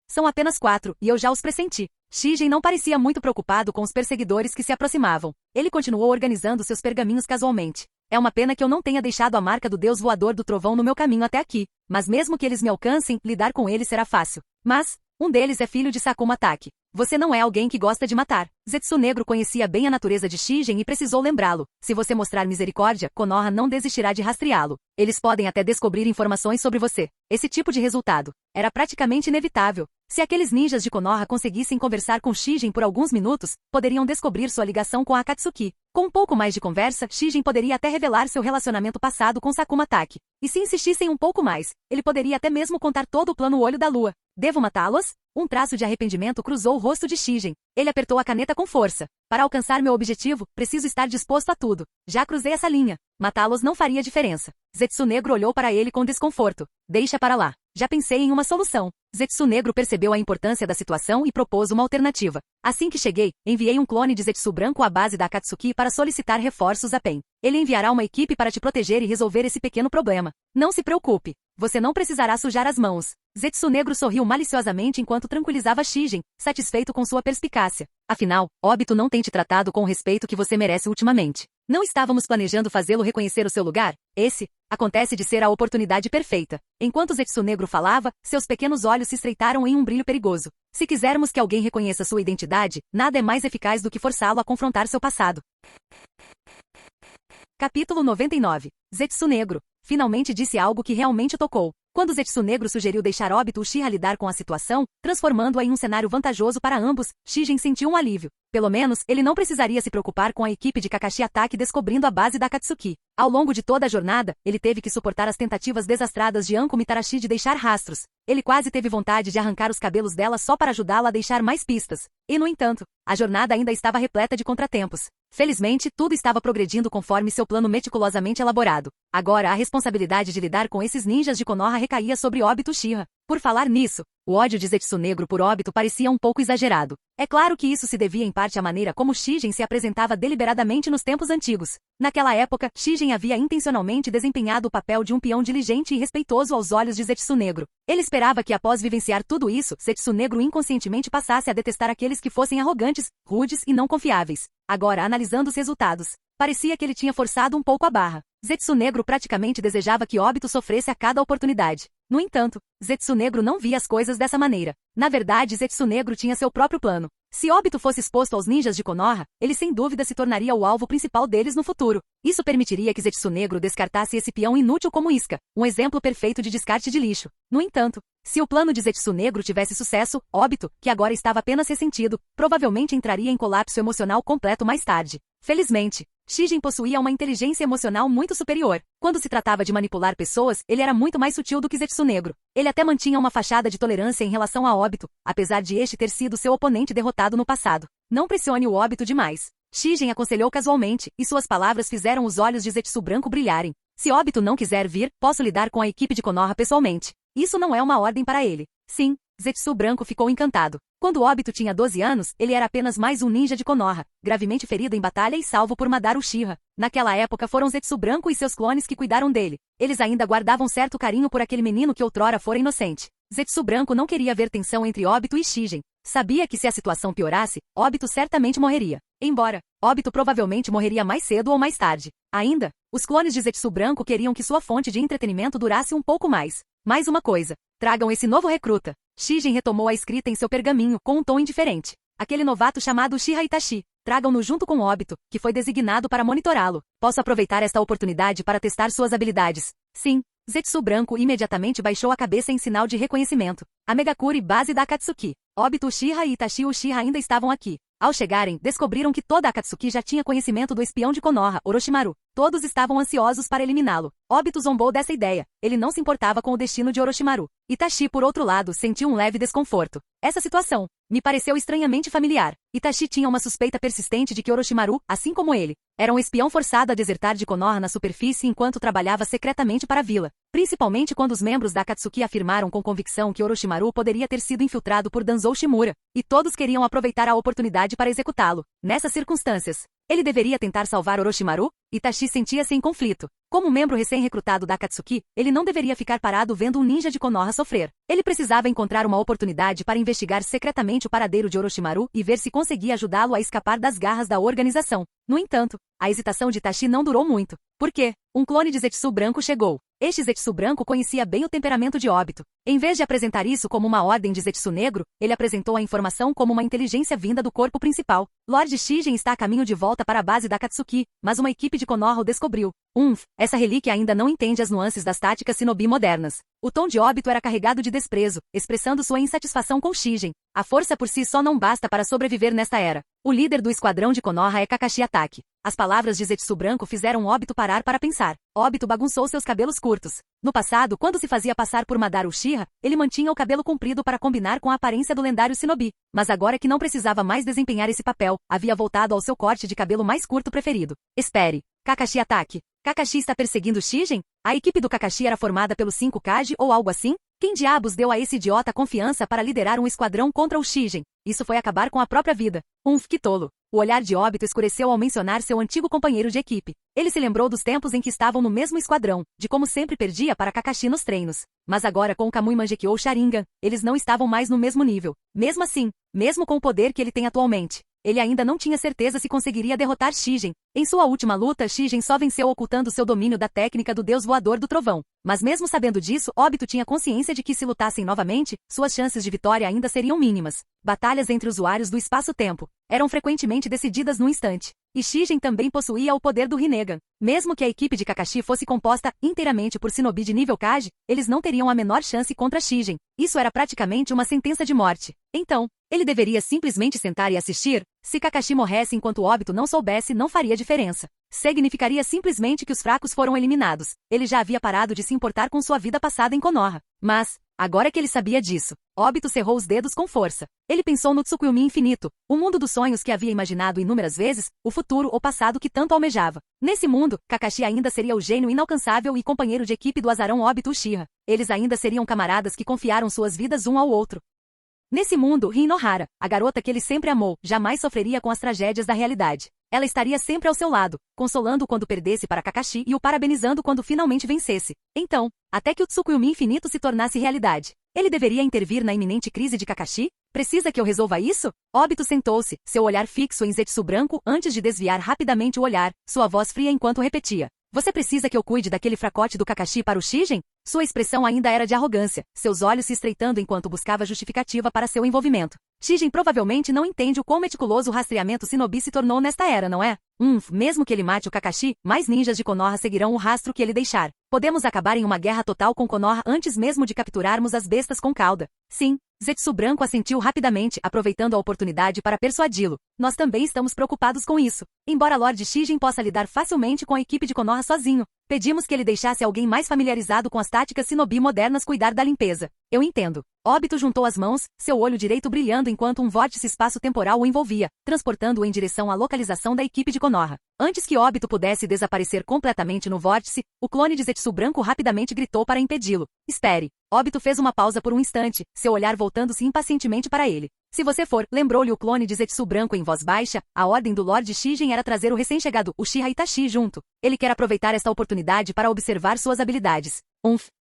São apenas 4, e eu já os pressenti. Shigen não parecia muito preocupado com os perseguidores que se aproximavam. Ele continuou organizando seus pergaminhos casualmente. É uma pena que eu não tenha deixado a marca do deus voador do trovão no meu caminho até aqui. Mas mesmo que eles me alcancem, lidar com eles será fácil. Mas, um deles é filho de Sakuma Taki. Você não é alguém que gosta de matar. Zetsu Negro conhecia bem a natureza de Shigen e precisou lembrá-lo. Se você mostrar misericórdia, Konoha não desistirá de rastreá-lo. Eles podem até descobrir informações sobre você. Esse tipo de resultado era praticamente inevitável. Se aqueles ninjas de Konoha conseguissem conversar com Shigen por alguns minutos, poderiam descobrir sua ligação com a Akatsuki. Com um pouco mais de conversa, Shigen poderia até revelar seu relacionamento passado com Sakuma Taki. E se insistissem um pouco mais, ele poderia até mesmo contar todo o plano Olho da Lua. Devo matá-los? Um traço de arrependimento cruzou o rosto de Shigen. Ele apertou a caneta com força. Para alcançar meu objetivo, preciso estar disposto a tudo. Já cruzei essa linha. Matá-los não faria diferença. Zetsu Negro olhou para ele com desconforto. Deixa para lá. Já pensei em uma solução. Zetsu Negro percebeu a importância da situação e propôs uma alternativa. Assim que cheguei, enviei um clone de Zetsu Branco à base da Akatsuki para solicitar reforços a PEN. Ele enviará uma equipe para te proteger e resolver esse pequeno problema. Não se preocupe. Você não precisará sujar as mãos. Zetsu Negro sorriu maliciosamente enquanto tranquilizava Shigen, satisfeito com sua perspicácia. Afinal, Obito não tem te tratado com o respeito que você merece ultimamente. Não estávamos planejando fazê-lo reconhecer o seu lugar? Acontece de ser a oportunidade perfeita. Enquanto Zetsu Negro falava, seus pequenos olhos se estreitaram em um brilho perigoso. Se quisermos que alguém reconheça sua identidade, nada é mais eficaz do que forçá-lo a confrontar seu passado. Capítulo 99. Zetsu Negro. Finalmente disse algo que realmente tocou. Quando Zetsu Negro sugeriu deixar Obito Uchiha lidar com a situação, transformando-a em um cenário vantajoso para ambos, Shigen sentiu um alívio. Pelo menos, ele não precisaria se preocupar com a equipe de Kakashi Attack descobrindo a base da Akatsuki. Ao longo de toda a jornada, ele teve que suportar as tentativas desastradas de Anko Mitarashi de deixar rastros. Ele quase teve vontade de arrancar os cabelos dela só para ajudá-la a deixar mais pistas. E, no entanto, a jornada ainda estava repleta de contratempos. Felizmente, tudo estava progredindo conforme seu plano meticulosamente elaborado. Agora, a responsabilidade de lidar com esses ninjas de Konoha recaía sobre Obito Uchiha. Por falar nisso, o ódio de Zetsu Negro por Obito parecia um pouco exagerado. É claro que isso se devia em parte à maneira como Shigen se apresentava deliberadamente nos tempos antigos. Naquela época, Shigen havia intencionalmente desempenhado o papel de um peão diligente e respeitoso aos olhos de Zetsu Negro. Ele esperava que após vivenciar tudo isso, Zetsu Negro inconscientemente passasse a detestar aqueles que fossem arrogantes, rudes e não confiáveis. Agora, analisando os resultados, parecia que ele tinha forçado um pouco a barra. Zetsu Negro praticamente desejava que Obito sofresse a cada oportunidade. No entanto, Zetsu Negro não via as coisas dessa maneira. Na verdade, Zetsu Negro tinha seu próprio plano. Se Obito fosse exposto aos ninjas de Konoha, ele sem dúvida se tornaria o alvo principal deles no futuro. Isso permitiria que Zetsu Negro descartasse esse peão inútil como isca, um exemplo perfeito de descarte de lixo. No entanto, se o plano de Zetsu Negro tivesse sucesso, Obito, que agora estava apenas ressentido, provavelmente entraria em colapso emocional completo mais tarde. Felizmente, Shigen possuía uma inteligência emocional muito superior. Quando se tratava de manipular pessoas, ele era muito mais sutil do que Zetsu Negro. Ele até mantinha uma fachada de tolerância em relação a Obito, apesar de este ter sido seu oponente derrotado no passado. Não pressione o Obito demais. Shigen aconselhou casualmente, e suas palavras fizeram os olhos de Zetsu Branco brilharem. Se Obito não quiser vir, posso lidar com a equipe de Konoha pessoalmente. Isso não é uma ordem para ele. Sim, Zetsu Branco ficou encantado. Quando Obito tinha 12 anos, ele era apenas mais um ninja de Konoha, gravemente ferido em batalha e salvo por Madara Uchiha. Naquela época foram Zetsu Branco e seus clones que cuidaram dele. Eles ainda guardavam certo carinho por aquele menino que outrora fora inocente. Zetsu Branco não queria ver tensão entre Obito e Shigen. Sabia que se a situação piorasse, Obito certamente morreria. Embora, Obito provavelmente morreria mais cedo ou mais tarde. Ainda, os clones de Zetsu Branco queriam que sua fonte de entretenimento durasse um pouco mais. Mais uma coisa. Tragam esse novo recruta. Shigen retomou a escrita em seu pergaminho, com um tom indiferente. Aquele novato chamado Uchiha Itachi. Tragam-no junto com Obito, que foi designado para monitorá-lo. Posso aproveitar esta oportunidade para testar suas habilidades. Sim. Zetsu Branco imediatamente baixou a cabeça em sinal de reconhecimento. A Megakuri base da Akatsuki. Obito Uchiha e Itachi Uchiha ainda estavam aqui. Ao chegarem, descobriram que toda a Akatsuki já tinha conhecimento do espião de Konoha, Orochimaru. Todos estavam ansiosos para eliminá-lo. Obito zombou dessa ideia. Ele não se importava com o destino de Orochimaru. Itachi, por outro lado, sentiu um leve desconforto. Essa situação me pareceu estranhamente familiar. Itachi tinha uma suspeita persistente de que Orochimaru, assim como ele, era um espião forçado a desertar de Konoha na superfície enquanto trabalhava secretamente para a vila. Principalmente quando os membros da Akatsuki afirmaram com convicção que Orochimaru poderia ter sido infiltrado por Danzou Shimura, e todos queriam aproveitar a oportunidade para executá-lo. Nessas circunstâncias, ele deveria tentar salvar Orochimaru? Itachi sentia-se em conflito. Como membro recém-recrutado da Akatsuki, ele não deveria ficar parado vendo um ninja de Konoha sofrer. Ele precisava encontrar uma oportunidade para investigar secretamente o paradeiro de Orochimaru e ver se conseguia ajudá-lo a escapar das garras da organização. No entanto, a hesitação de Itachi não durou muito. Por quê? Um clone de Zetsu Branco chegou. Este Zetsu Branco conhecia bem o temperamento de Obito. Em vez de apresentar isso como uma ordem de Zetsu Negro, ele apresentou a informação como uma inteligência vinda do corpo principal. Lord Shigen está a caminho de volta para a base da Akatsuki, mas uma equipe de Konoha o descobriu. Essa relíquia ainda não entende as nuances das táticas shinobi modernas. O tom de Obito era carregado de desprezo, expressando sua insatisfação com Shigen. A força por si só não basta para sobreviver nesta era. O líder do esquadrão de Konoha é Kakashi Attack. As palavras de Zetsu Branco fizeram Obito parar para pensar. Obito bagunçou seus cabelos curtos. No passado, quando se fazia passar por Madara Uchiha, ele mantinha o cabelo comprido para combinar com a aparência do lendário shinobi. Mas agora que não precisava mais desempenhar esse papel, havia voltado ao seu corte de cabelo mais curto preferido. Espere. Kakashi Attack. Kakashi está perseguindo Shigen? A equipe do Kakashi era formada pelos 5 Kage ou algo assim? Quem diabos deu a esse idiota confiança para liderar um esquadrão contra o Shigen? Isso foi acabar com a própria vida. Que tolo. O olhar de Obito escureceu ao mencionar seu antigo companheiro de equipe. Ele se lembrou dos tempos em que estavam no mesmo esquadrão, de como sempre perdia para Kakashi nos treinos. Mas agora com o Kamui Mangekyou Sharingan, eles não estavam mais no mesmo nível. Mesmo assim, mesmo com o poder que ele tem atualmente, ele ainda não tinha certeza se conseguiria derrotar Shigen. Em sua última luta, Shigen só venceu ocultando seu domínio da técnica do deus voador do trovão. Mas mesmo sabendo disso, Obito tinha consciência de que se lutassem novamente, suas chances de vitória ainda seriam mínimas. Batalhas entre usuários do espaço-tempo eram frequentemente decididas num instante. E Shigen também possuía o poder do Rinnegan. Mesmo que a equipe de Kakashi fosse composta inteiramente por shinobi de nível Kage, eles não teriam a menor chance contra Shigen. Isso era praticamente uma sentença de morte. Então, ele deveria simplesmente sentar e assistir? Se Kakashi morresse enquanto Obito não soubesse, não faria diferença. Significaria simplesmente que os fracos foram eliminados. Ele já havia parado de se importar com sua vida passada em Konoha. Mas, agora que ele sabia disso, Obito cerrou os dedos com força. Ele pensou no Tsukuyomi infinito, o mundo dos sonhos que havia imaginado inúmeras vezes, o futuro ou passado que tanto almejava. Nesse mundo, Kakashi ainda seria o gênio inalcançável e companheiro de equipe do azarão Obito Uchiha. Eles ainda seriam camaradas que confiaram suas vidas um ao outro. Nesse mundo, Rin Nohara, a garota que ele sempre amou, jamais sofreria com as tragédias da realidade. Ela estaria sempre ao seu lado, consolando-o quando perdesse para Kakashi e o parabenizando quando finalmente vencesse. Então, até que o Tsukuyomi infinito se tornasse realidade. Ele deveria intervir na iminente crise de Kakashi? Precisa que eu resolva isso? Obito sentou-se, seu olhar fixo em Zetsu branco antes de desviar rapidamente o olhar, sua voz fria enquanto repetia. Você precisa que eu cuide daquele fracote do Kakashi para o Shigen? Sua expressão ainda era de arrogância, seus olhos se estreitando enquanto buscava justificativa para seu envolvimento. Shigen provavelmente não entende o quão meticuloso o rastreamento shinobi se tornou nesta era, não é? Mesmo que ele mate o Kakashi, mais ninjas de Konoha seguirão o rastro que ele deixar. Podemos acabar em uma guerra total com Konoha antes mesmo de capturarmos as bestas com cauda. Sim, Zetsu branco assentiu rapidamente, aproveitando a oportunidade para persuadi-lo. Nós também estamos preocupados com isso. Embora Lord Shigen possa lidar facilmente com a equipe de Konoha sozinho, pedimos que ele deixasse alguém mais familiarizado com as táticas shinobi modernas cuidar da limpeza. Eu entendo. Obito juntou as mãos, seu olho direito brilhando enquanto um vórtice espaço-temporal o envolvia, transportando-o em direção à localização da equipe de Konoha. Antes que Obito pudesse desaparecer completamente no vórtice, o clone de Zetsu branco rapidamente gritou para impedi-lo. Espere. Obito fez uma pausa por um instante, seu olhar voltando-se impacientemente para ele. Se você for, lembrou-lhe o clone de Zetsu branco em voz baixa, a ordem do Lord Shigen era trazer o recém-chegado Uchiha Itachi junto. Ele quer aproveitar esta oportunidade para observar suas habilidades.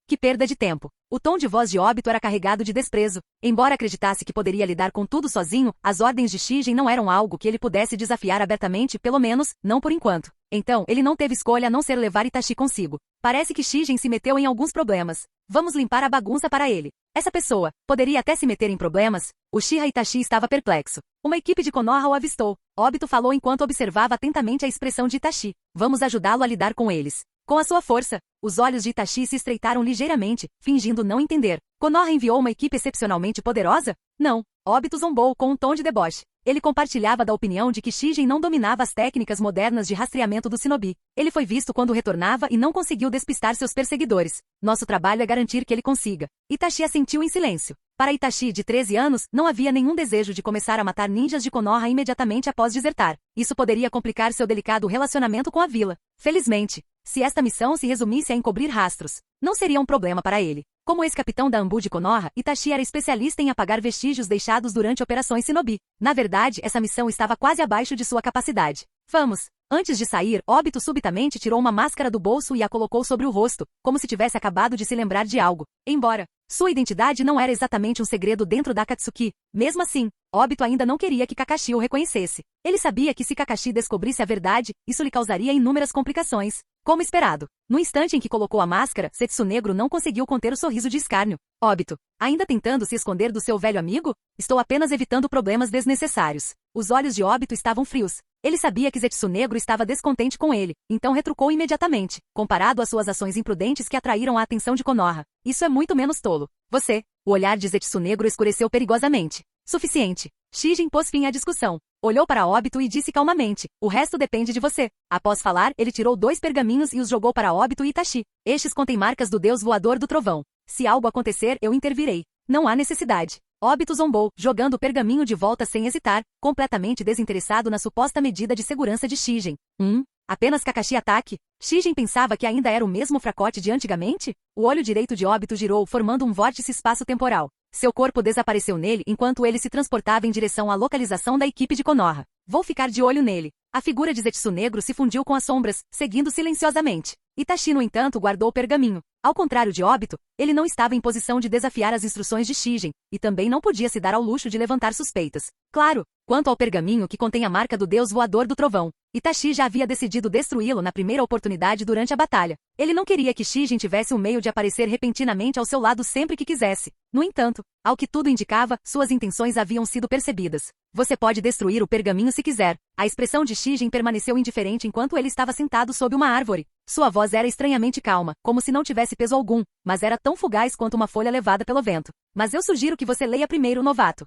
Que perda de tempo. O tom de voz de Obito era carregado de desprezo. Embora acreditasse que poderia lidar com tudo sozinho, as ordens de Shigen não eram algo que ele pudesse desafiar abertamente, pelo menos, não por enquanto. Então, ele não teve escolha a não ser levar Itachi consigo. Parece que Shigen se meteu em alguns problemas. Vamos limpar a bagunça para ele. Essa pessoa poderia até se meter em problemas? Uchiha Itachi estava perplexo. Uma equipe de Konoha o avistou. Obito falou enquanto observava atentamente a expressão de Itachi. Vamos ajudá-lo a lidar com eles. Com a sua força, os olhos de Itachi se estreitaram ligeiramente, fingindo não entender. Konoha enviou uma equipe excepcionalmente poderosa? Não. Obito zombou com um tom de deboche. Ele compartilhava da opinião de que Shigen não dominava as técnicas modernas de rastreamento do shinobi. Ele foi visto quando retornava e não conseguiu despistar seus perseguidores. Nosso trabalho é garantir que ele consiga. Itachi assentiu em silêncio. Para Itachi, de 13 anos, não havia nenhum desejo de começar a matar ninjas de Konoha imediatamente após desertar. Isso poderia complicar seu delicado relacionamento com a vila. Felizmente, se esta missão se resumisse a encobrir rastros, não seria um problema para ele. Como ex-capitão da Anbu de Konoha, Itachi era especialista em apagar vestígios deixados durante operações shinobi. Na verdade, essa missão estava quase abaixo de sua capacidade. Vamos! Antes de sair, Obito subitamente tirou uma máscara do bolso e a colocou sobre o rosto, como se tivesse acabado de se lembrar de algo. Embora sua identidade não era exatamente um segredo dentro da Akatsuki, mesmo assim, Obito ainda não queria que Kakashi o reconhecesse. Ele sabia que se Kakashi descobrisse a verdade, isso lhe causaria inúmeras complicações. Como esperado. No instante em que colocou a máscara, Zetsu negro não conseguiu conter o sorriso de escárnio. Obito, ainda tentando se esconder do seu velho amigo? Estou apenas evitando problemas desnecessários. Os olhos de Obito estavam frios. Ele sabia que Zetsu negro estava descontente com ele, então retrucou imediatamente, comparado às suas ações imprudentes que atraíram a atenção de Konoha. Isso é muito menos tolo. Você. O olhar de Zetsu negro escureceu perigosamente. Suficiente. Shigen pôs fim à discussão. Olhou para Obito e disse calmamente, o resto depende de você. Após falar, ele tirou 2 pergaminhos e os jogou para Obito e Itachi. Estes contêm marcas do deus voador do trovão. Se algo acontecer, eu intervirei. Não há necessidade. Obito zombou, jogando o pergaminho de volta sem hesitar, completamente desinteressado na suposta medida de segurança de Shigen. Apenas Kakashi ataque? Shigen pensava que ainda era o mesmo fracote de antigamente? O olho direito de Obito girou, formando um vórtice espaço-temporal. Seu corpo desapareceu nele enquanto ele se transportava em direção à localização da equipe de Konoha. Vou ficar de olho nele. A figura de Zetsu negro se fundiu com as sombras, seguindo silenciosamente. Itachi, no entanto, guardou o pergaminho. Ao contrário de Obito, ele não estava em posição de desafiar as instruções de Shigen, e também não podia se dar ao luxo de levantar suspeitas. Claro, quanto ao pergaminho que contém a marca do deus voador do trovão, Itachi já havia decidido destruí-lo na primeira oportunidade durante a batalha. Ele não queria que Shigen tivesse um meio de aparecer repentinamente ao seu lado sempre que quisesse. No entanto, ao que tudo indicava, suas intenções haviam sido percebidas. Você pode destruir o pergaminho se quiser. A expressão de Shigen permaneceu indiferente enquanto ele estava sentado sob uma árvore. Sua voz era estranhamente calma, como se não tivesse peso algum, mas era tão fugaz quanto uma folha levada pelo vento. Mas eu sugiro que você leia primeiro, novato.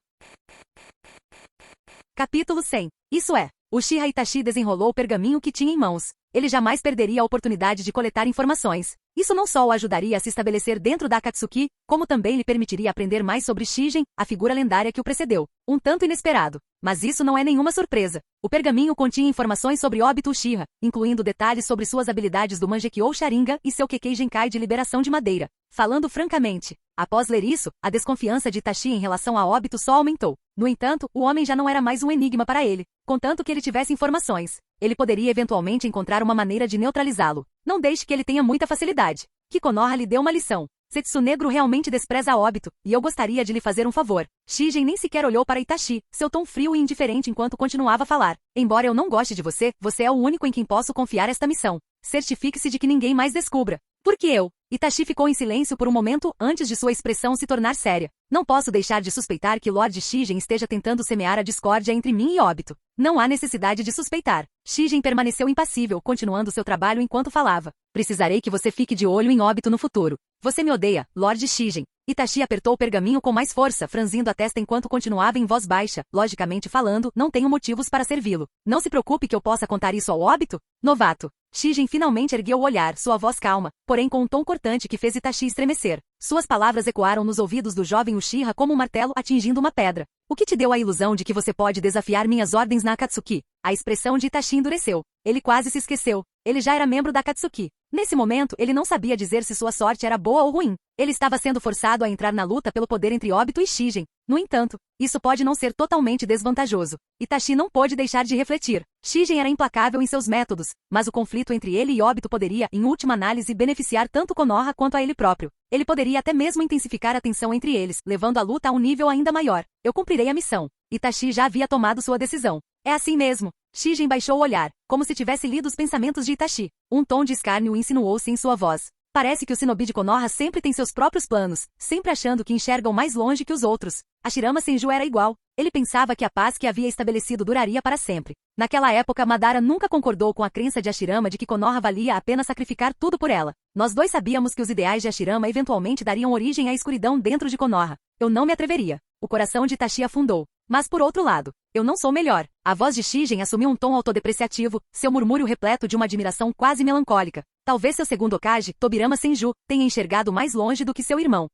Capítulo 100. Isso é, Uchiha Itachi desenrolou o pergaminho que tinha em mãos. Ele jamais perderia a oportunidade de coletar informações. Isso não só o ajudaria a se estabelecer dentro da Akatsuki, como também lhe permitiria aprender mais sobre Shigen, a figura lendária que o precedeu. Um tanto inesperado. Mas isso não é nenhuma surpresa. O pergaminho continha informações sobre Obito Uchiha, incluindo detalhes sobre suas habilidades do Mangekyou Sharingan e seu Kekkei Genkai de liberação de madeira. Falando francamente, após ler isso, a desconfiança de Itachi em relação a Obito só aumentou. No entanto, o homem já não era mais um enigma para ele. Contanto que ele tivesse informações, ele poderia eventualmente encontrar uma maneira de neutralizá-lo. Não deixe que ele tenha muita facilidade. Kikonoha lhe deu uma lição. Zetsunegro realmente despreza Obito, e eu gostaria de lhe fazer um favor. Shigen nem sequer olhou para Itachi, seu tom frio e indiferente enquanto continuava a falar. Embora eu não goste de você, você é o único em quem posso confiar esta missão. Certifique-se de que ninguém mais descubra. Porque eu... Itachi ficou em silêncio por um momento antes de sua expressão se tornar séria. Não posso deixar de suspeitar que Lord Shigen esteja tentando semear a discórdia entre mim e Obito. Não há necessidade de suspeitar. Shigen permaneceu impassível, continuando seu trabalho enquanto falava. Precisarei que você fique de olho em Obito no futuro. Você me odeia, Lord Shigen. Itachi apertou o pergaminho com mais força, franzindo a testa enquanto continuava em voz baixa. Logicamente falando, não tenho motivos para servi-lo. Não se preocupe que eu possa contar isso ao Obito, novato. Shigen finalmente ergueu o olhar, sua voz calma, porém com um tom cortante que fez Itachi estremecer. Suas palavras ecoaram nos ouvidos do jovem Uchiha como um martelo atingindo uma pedra. O que te deu a ilusão de que você pode desafiar minhas ordens na Akatsuki? A expressão de Itachi endureceu. Ele quase se esqueceu. Ele já era membro da Akatsuki. Nesse momento, ele não sabia dizer se sua sorte era boa ou ruim. Ele estava sendo forçado a entrar na luta pelo poder entre Obito e Shigen. No entanto, isso pode não ser totalmente desvantajoso. Itachi não pôde deixar de refletir. Shigen era implacável em seus métodos, mas o conflito entre ele e Obito poderia, em última análise, beneficiar tanto Konoha quanto a ele próprio. Ele poderia até mesmo intensificar a tensão entre eles, levando a luta a um nível ainda maior. Eu cumprirei a missão. Itachi já havia tomado sua decisão. É assim mesmo. Shigen baixou o olhar, como se tivesse lido os pensamentos de Itachi. Um tom de escárnio insinuou-se em sua voz. Parece que o shinobi de Konoha sempre tem seus próprios planos, sempre achando que enxergam mais longe que os outros. Hashirama Senju era igual. Ele pensava que a paz que havia estabelecido duraria para sempre. Naquela época, Madara nunca concordou com a crença de Hashirama de que Konoha valia a pena sacrificar tudo por ela. Nós dois sabíamos que os ideais de Hashirama eventualmente dariam origem à escuridão dentro de Konoha. Eu não me atreveria. O coração de Itachi afundou. Mas por outro lado, eu não sou melhor. A voz de Shigen assumiu um tom autodepreciativo, seu murmúrio repleto de uma admiração quase melancólica. Talvez seu segundo Hokage, Tobirama Senju, tenha enxergado mais longe do que seu irmão.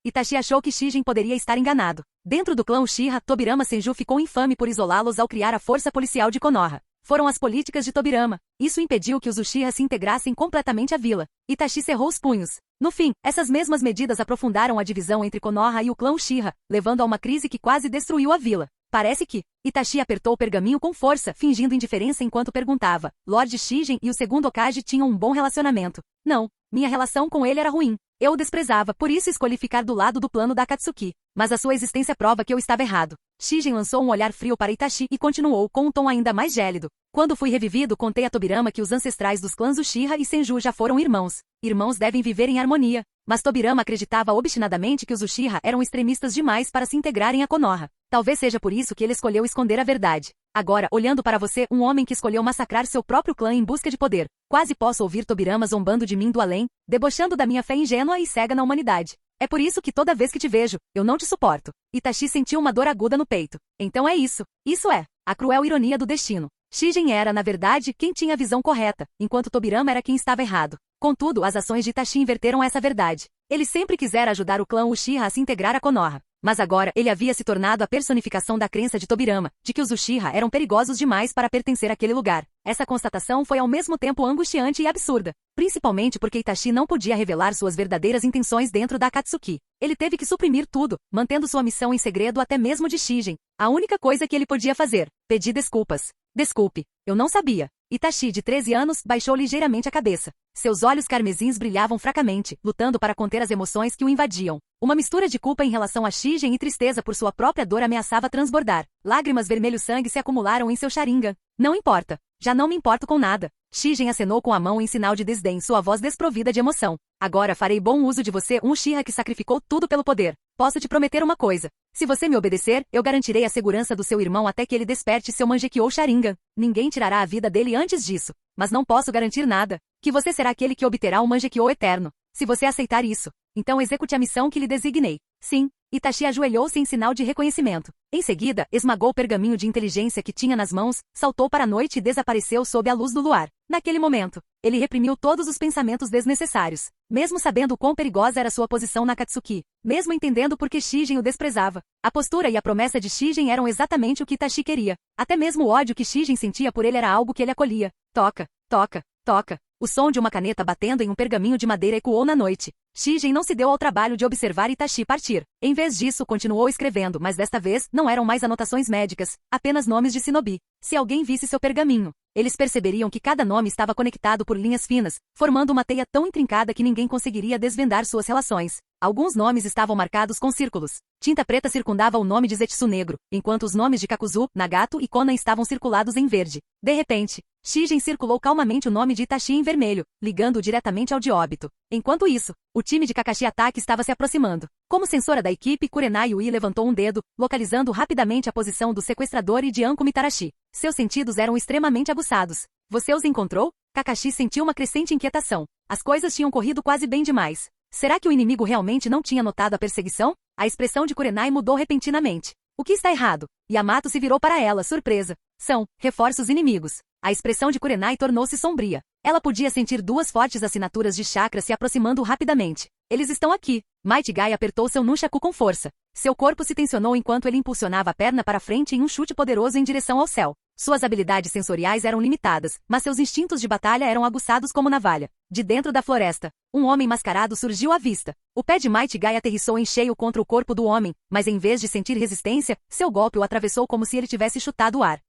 Itachi achou que Shigen poderia estar enganado. Dentro do clã Uchiha, Tobirama Senju ficou infame por isolá-los ao criar a força policial de Konoha. Foram as políticas de Tobirama. Isso impediu que os Uchiha se integrassem completamente à vila. Itachi cerrou os punhos. No fim, essas mesmas medidas aprofundaram a divisão entre Konoha e o clã Uchiha, levando a uma crise que quase destruiu a vila. Parece que... Itachi apertou o pergaminho com força, fingindo indiferença enquanto perguntava. Lord Shigen e o segundo Hokage tinham um bom relacionamento. Não, minha relação com ele era ruim. Eu o desprezava, por isso escolhi ficar do lado do plano da Akatsuki. Mas a sua existência prova que eu estava errado. Shigen lançou um olhar frio para Itachi e continuou com um tom ainda mais gélido. Quando fui revivido, contei a Tobirama que os ancestrais dos clãs Uchiha e Senju já foram irmãos. Irmãos devem viver em harmonia. Mas Tobirama acreditava obstinadamente que os Uchiha eram extremistas demais para se integrarem a Konoha. Talvez seja por isso que ele escolheu esconder a verdade. Agora, olhando para você, um homem que escolheu massacrar seu próprio clã em busca de poder. Quase posso ouvir Tobirama zombando de mim do além, debochando da minha fé ingênua e cega na humanidade. É por isso que toda vez que te vejo, eu não te suporto. Itachi sentiu uma dor aguda no peito. Então é isso. Isso é a cruel ironia do destino. Shigen era, na verdade, quem tinha a visão correta, enquanto Tobirama era quem estava errado. Contudo, as ações de Itachi inverteram essa verdade. Ele sempre quisera ajudar o clã Uchiha a se integrar a Konoha. Mas agora, ele havia se tornado a personificação da crença de Tobirama, de que os Uchiha eram perigosos demais para pertencer àquele lugar. Essa constatação foi ao mesmo tempo angustiante e absurda. Principalmente porque Itachi não podia revelar suas verdadeiras intenções dentro da Akatsuki. Ele teve que suprimir tudo, mantendo sua missão em segredo até mesmo de Shigen. A única coisa que ele podia fazer, pedir desculpas. Desculpe, eu não sabia. Itachi, de 13 anos, baixou ligeiramente a cabeça. Seus olhos carmesins brilhavam fracamente, lutando para conter as emoções que o invadiam. Uma mistura de culpa em relação a Shigen e tristeza por sua própria dor ameaçava transbordar. Lágrimas vermelho-sangue se acumularam em seu Sharingan. Não importa. Já não me importo com nada. Shigen acenou com a mão em sinal de desdém, sua voz desprovida de emoção. Agora farei bom uso de você, um Uchiha que sacrificou tudo pelo poder. Posso te prometer uma coisa. Se você me obedecer, eu garantirei a segurança do seu irmão até que ele desperte seu Mangekyou Sharingan. Ninguém tirará a vida dele antes disso. Mas não posso garantir nada. Que você será aquele que obterá o Mangekyou eterno. Se você aceitar isso, então execute a missão que lhe designei. Sim. Itachi ajoelhou-se em sinal de reconhecimento. Em seguida, esmagou o pergaminho de inteligência que tinha nas mãos, saltou para a noite e desapareceu sob a luz do luar. Naquele momento, ele reprimiu todos os pensamentos desnecessários. Mesmo sabendo o quão perigosa era sua posição na Akatsuki, mesmo entendendo por que Shigen o desprezava, a postura e a promessa de Shigen eram exatamente o que Itachi queria. Até mesmo o ódio que Shigen sentia por ele era algo que ele acolhia. Toca, toca, toca. O som de uma caneta batendo em um pergaminho de madeira ecoou na noite. Shigen não se deu ao trabalho de observar Itachi partir. Em vez disso, continuou escrevendo, mas desta vez, não eram mais anotações médicas, apenas nomes de shinobi. Se alguém visse seu pergaminho, eles perceberiam que cada nome estava conectado por linhas finas, formando uma teia tão intrincada que ninguém conseguiria desvendar suas relações. Alguns nomes estavam marcados com círculos. Tinta preta circundava o nome de Zetsu negro, enquanto os nomes de Kakuzu, Nagato e Konan estavam circulados em verde. De repente, Shigen circulou calmamente o nome de Itachi em vermelho, ligando-o diretamente ao de óbito. Enquanto isso, o time de Kakashi Ataque estava se aproximando. Como censora da equipe, Kurenai Ui levantou um dedo, localizando rapidamente a posição do sequestrador e de Anko Mitarashi. Seus sentidos eram extremamente aguçados. Você os encontrou? Kakashi sentiu uma crescente inquietação. As coisas tinham corrido quase bem demais. Será que o inimigo realmente não tinha notado a perseguição? A expressão de Kurenai mudou repentinamente. O que está errado? Yamato se virou para ela, surpresa. São reforços inimigos. A expressão de Kurenai tornou-se sombria. Ela podia sentir duas fortes assinaturas de chakra se aproximando rapidamente. Eles estão aqui. Might Guy apertou seu nunchaku com força. Seu corpo se tensionou enquanto ele impulsionava a perna para frente em um chute poderoso em direção ao céu. Suas habilidades sensoriais eram limitadas, mas seus instintos de batalha eram aguçados como navalha. De dentro da floresta, um homem mascarado surgiu à vista. O pé de Might Guy aterrissou em cheio contra o corpo do homem, mas em vez de sentir resistência, seu golpe o atravessou como se ele tivesse chutado o ar.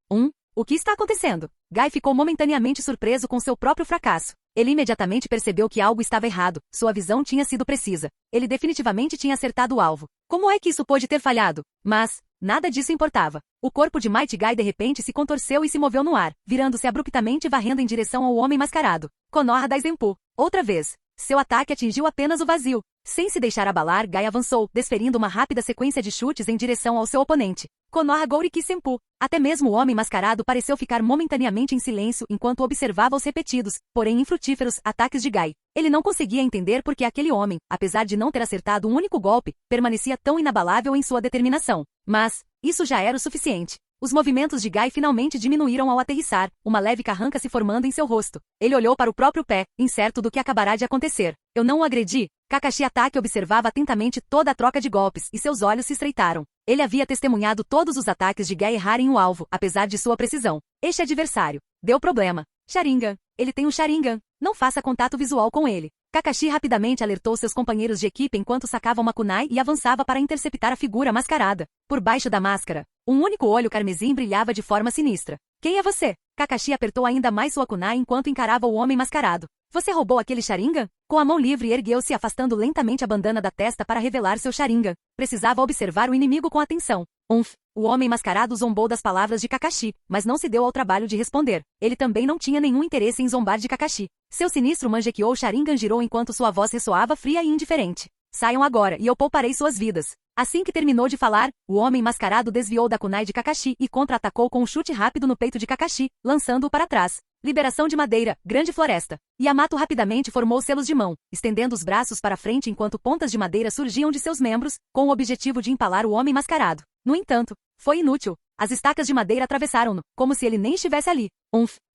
O que está acontecendo? Guy ficou momentaneamente surpreso com seu próprio fracasso. Ele imediatamente percebeu que algo estava errado, sua visão tinha sido precisa. Ele definitivamente tinha acertado o alvo. Como é que isso pôde ter falhado? Mas nada disso importava. O corpo de Might Guy de repente se contorceu e se moveu no ar, virando-se abruptamente e varrendo em direção ao homem mascarado. Konoha Daizenpu. Outra vez. Seu ataque atingiu apenas o vazio. Sem se deixar abalar, Guy avançou, desferindo uma rápida sequência de chutes em direção ao seu oponente. Konoha Gouriki Senpu. Até mesmo o homem mascarado pareceu ficar momentaneamente em silêncio enquanto observava os repetidos, porém infrutíferos, ataques de Guy. Ele não conseguia entender por que aquele homem, apesar de não ter acertado um único golpe, permanecia tão inabalável em sua determinação. Mas isso já era o suficiente. Os movimentos de Guy finalmente diminuíram ao aterrissar, uma leve carranca se formando em seu rosto. Ele olhou para o próprio pé, incerto do que acabará de acontecer. Eu não o agredi? Kakashi Ataque observava atentamente toda a troca de golpes e seus olhos se estreitaram. Ele havia testemunhado todos os ataques de Guy errarem o alvo, apesar de sua precisão. Este adversário deu problema. Sharingan. Ele tem um Sharingan. Não faça contato visual com ele. Kakashi rapidamente alertou seus companheiros de equipe enquanto sacava uma kunai e avançava para interceptar a figura mascarada. Por baixo da máscara, um único olho carmesim brilhava de forma sinistra. Quem é você? Kakashi apertou ainda mais sua kunai enquanto encarava o homem mascarado. Você roubou aquele Sharingan? Com a mão livre ergueu-se afastando lentamente a bandana da testa para revelar seu Sharingan. Precisava observar o inimigo com atenção. O homem mascarado zombou das palavras de Kakashi, mas não se deu ao trabalho de responder. Ele também não tinha nenhum interesse em zombar de Kakashi. Seu sinistro Mangekyou Sharingan girou enquanto sua voz ressoava fria e indiferente. Saiam agora e eu pouparei suas vidas. Assim que terminou de falar, o homem mascarado desviou da kunai de Kakashi e contra-atacou com um chute rápido no peito de Kakashi, lançando-o para trás. Liberação de madeira, grande floresta. Yamato rapidamente formou selos de mão, estendendo os braços para frente enquanto pontas de madeira surgiam de seus membros, com o objetivo de empalar o homem mascarado. No entanto, foi inútil. As estacas de madeira atravessaram-no, como se ele nem estivesse ali.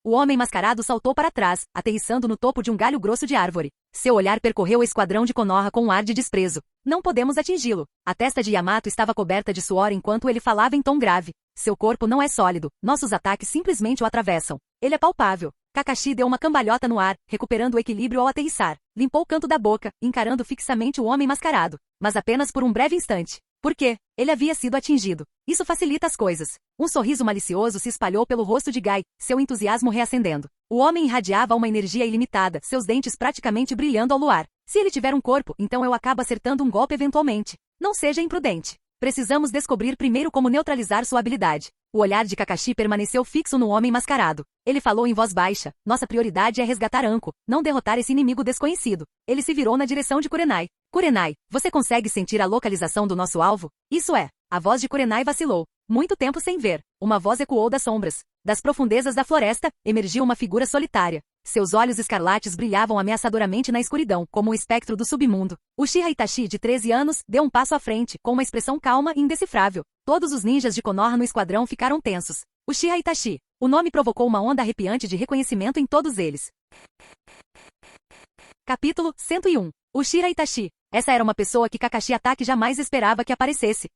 O homem mascarado saltou para trás, aterrissando no topo de um galho grosso de árvore. Seu olhar percorreu o esquadrão de Konoha com um ar de desprezo. Não podemos atingi-lo. A testa de Yamato estava coberta de suor enquanto ele falava em tom grave. Seu corpo não é sólido. Nossos ataques simplesmente o atravessam. Ele é palpável. Kakashi deu uma cambalhota no ar, recuperando o equilíbrio ao aterrissar. Limpou o canto da boca, encarando fixamente o homem mascarado. Mas apenas por um breve instante. Por quê? Ele havia sido atingido. Isso facilita as coisas. Um sorriso malicioso se espalhou pelo rosto de Guy, seu entusiasmo reacendendo. O homem irradiava uma energia ilimitada, seus dentes praticamente brilhando ao luar. Se ele tiver um corpo, então eu acabo acertando um golpe eventualmente. Não seja imprudente. Precisamos descobrir primeiro como neutralizar sua habilidade. O olhar de Kakashi permaneceu fixo no homem mascarado. Ele falou em voz baixa: nossa prioridade é resgatar Anko, não derrotar esse inimigo desconhecido. Ele se virou na direção de Kurenai. Kurenai, você consegue sentir a localização do nosso alvo? Isso é. A voz de Kurenai vacilou. Muito tempo sem ver. Uma voz ecoou das sombras. Das profundezas da floresta, emergiu uma figura solitária. Seus olhos escarlates brilhavam ameaçadoramente na escuridão, como um espectro do submundo. Uchiha Itachi, de 13 anos, deu um passo à frente, com uma expressão calma e indecifrável. Todos os ninjas de Konoha no esquadrão ficaram tensos. Uchiha Itachi. O nome provocou uma onda arrepiante de reconhecimento em todos eles. Capítulo 101. Uchiha Itachi. Essa era uma pessoa que Kakashi Atake jamais esperava que aparecesse.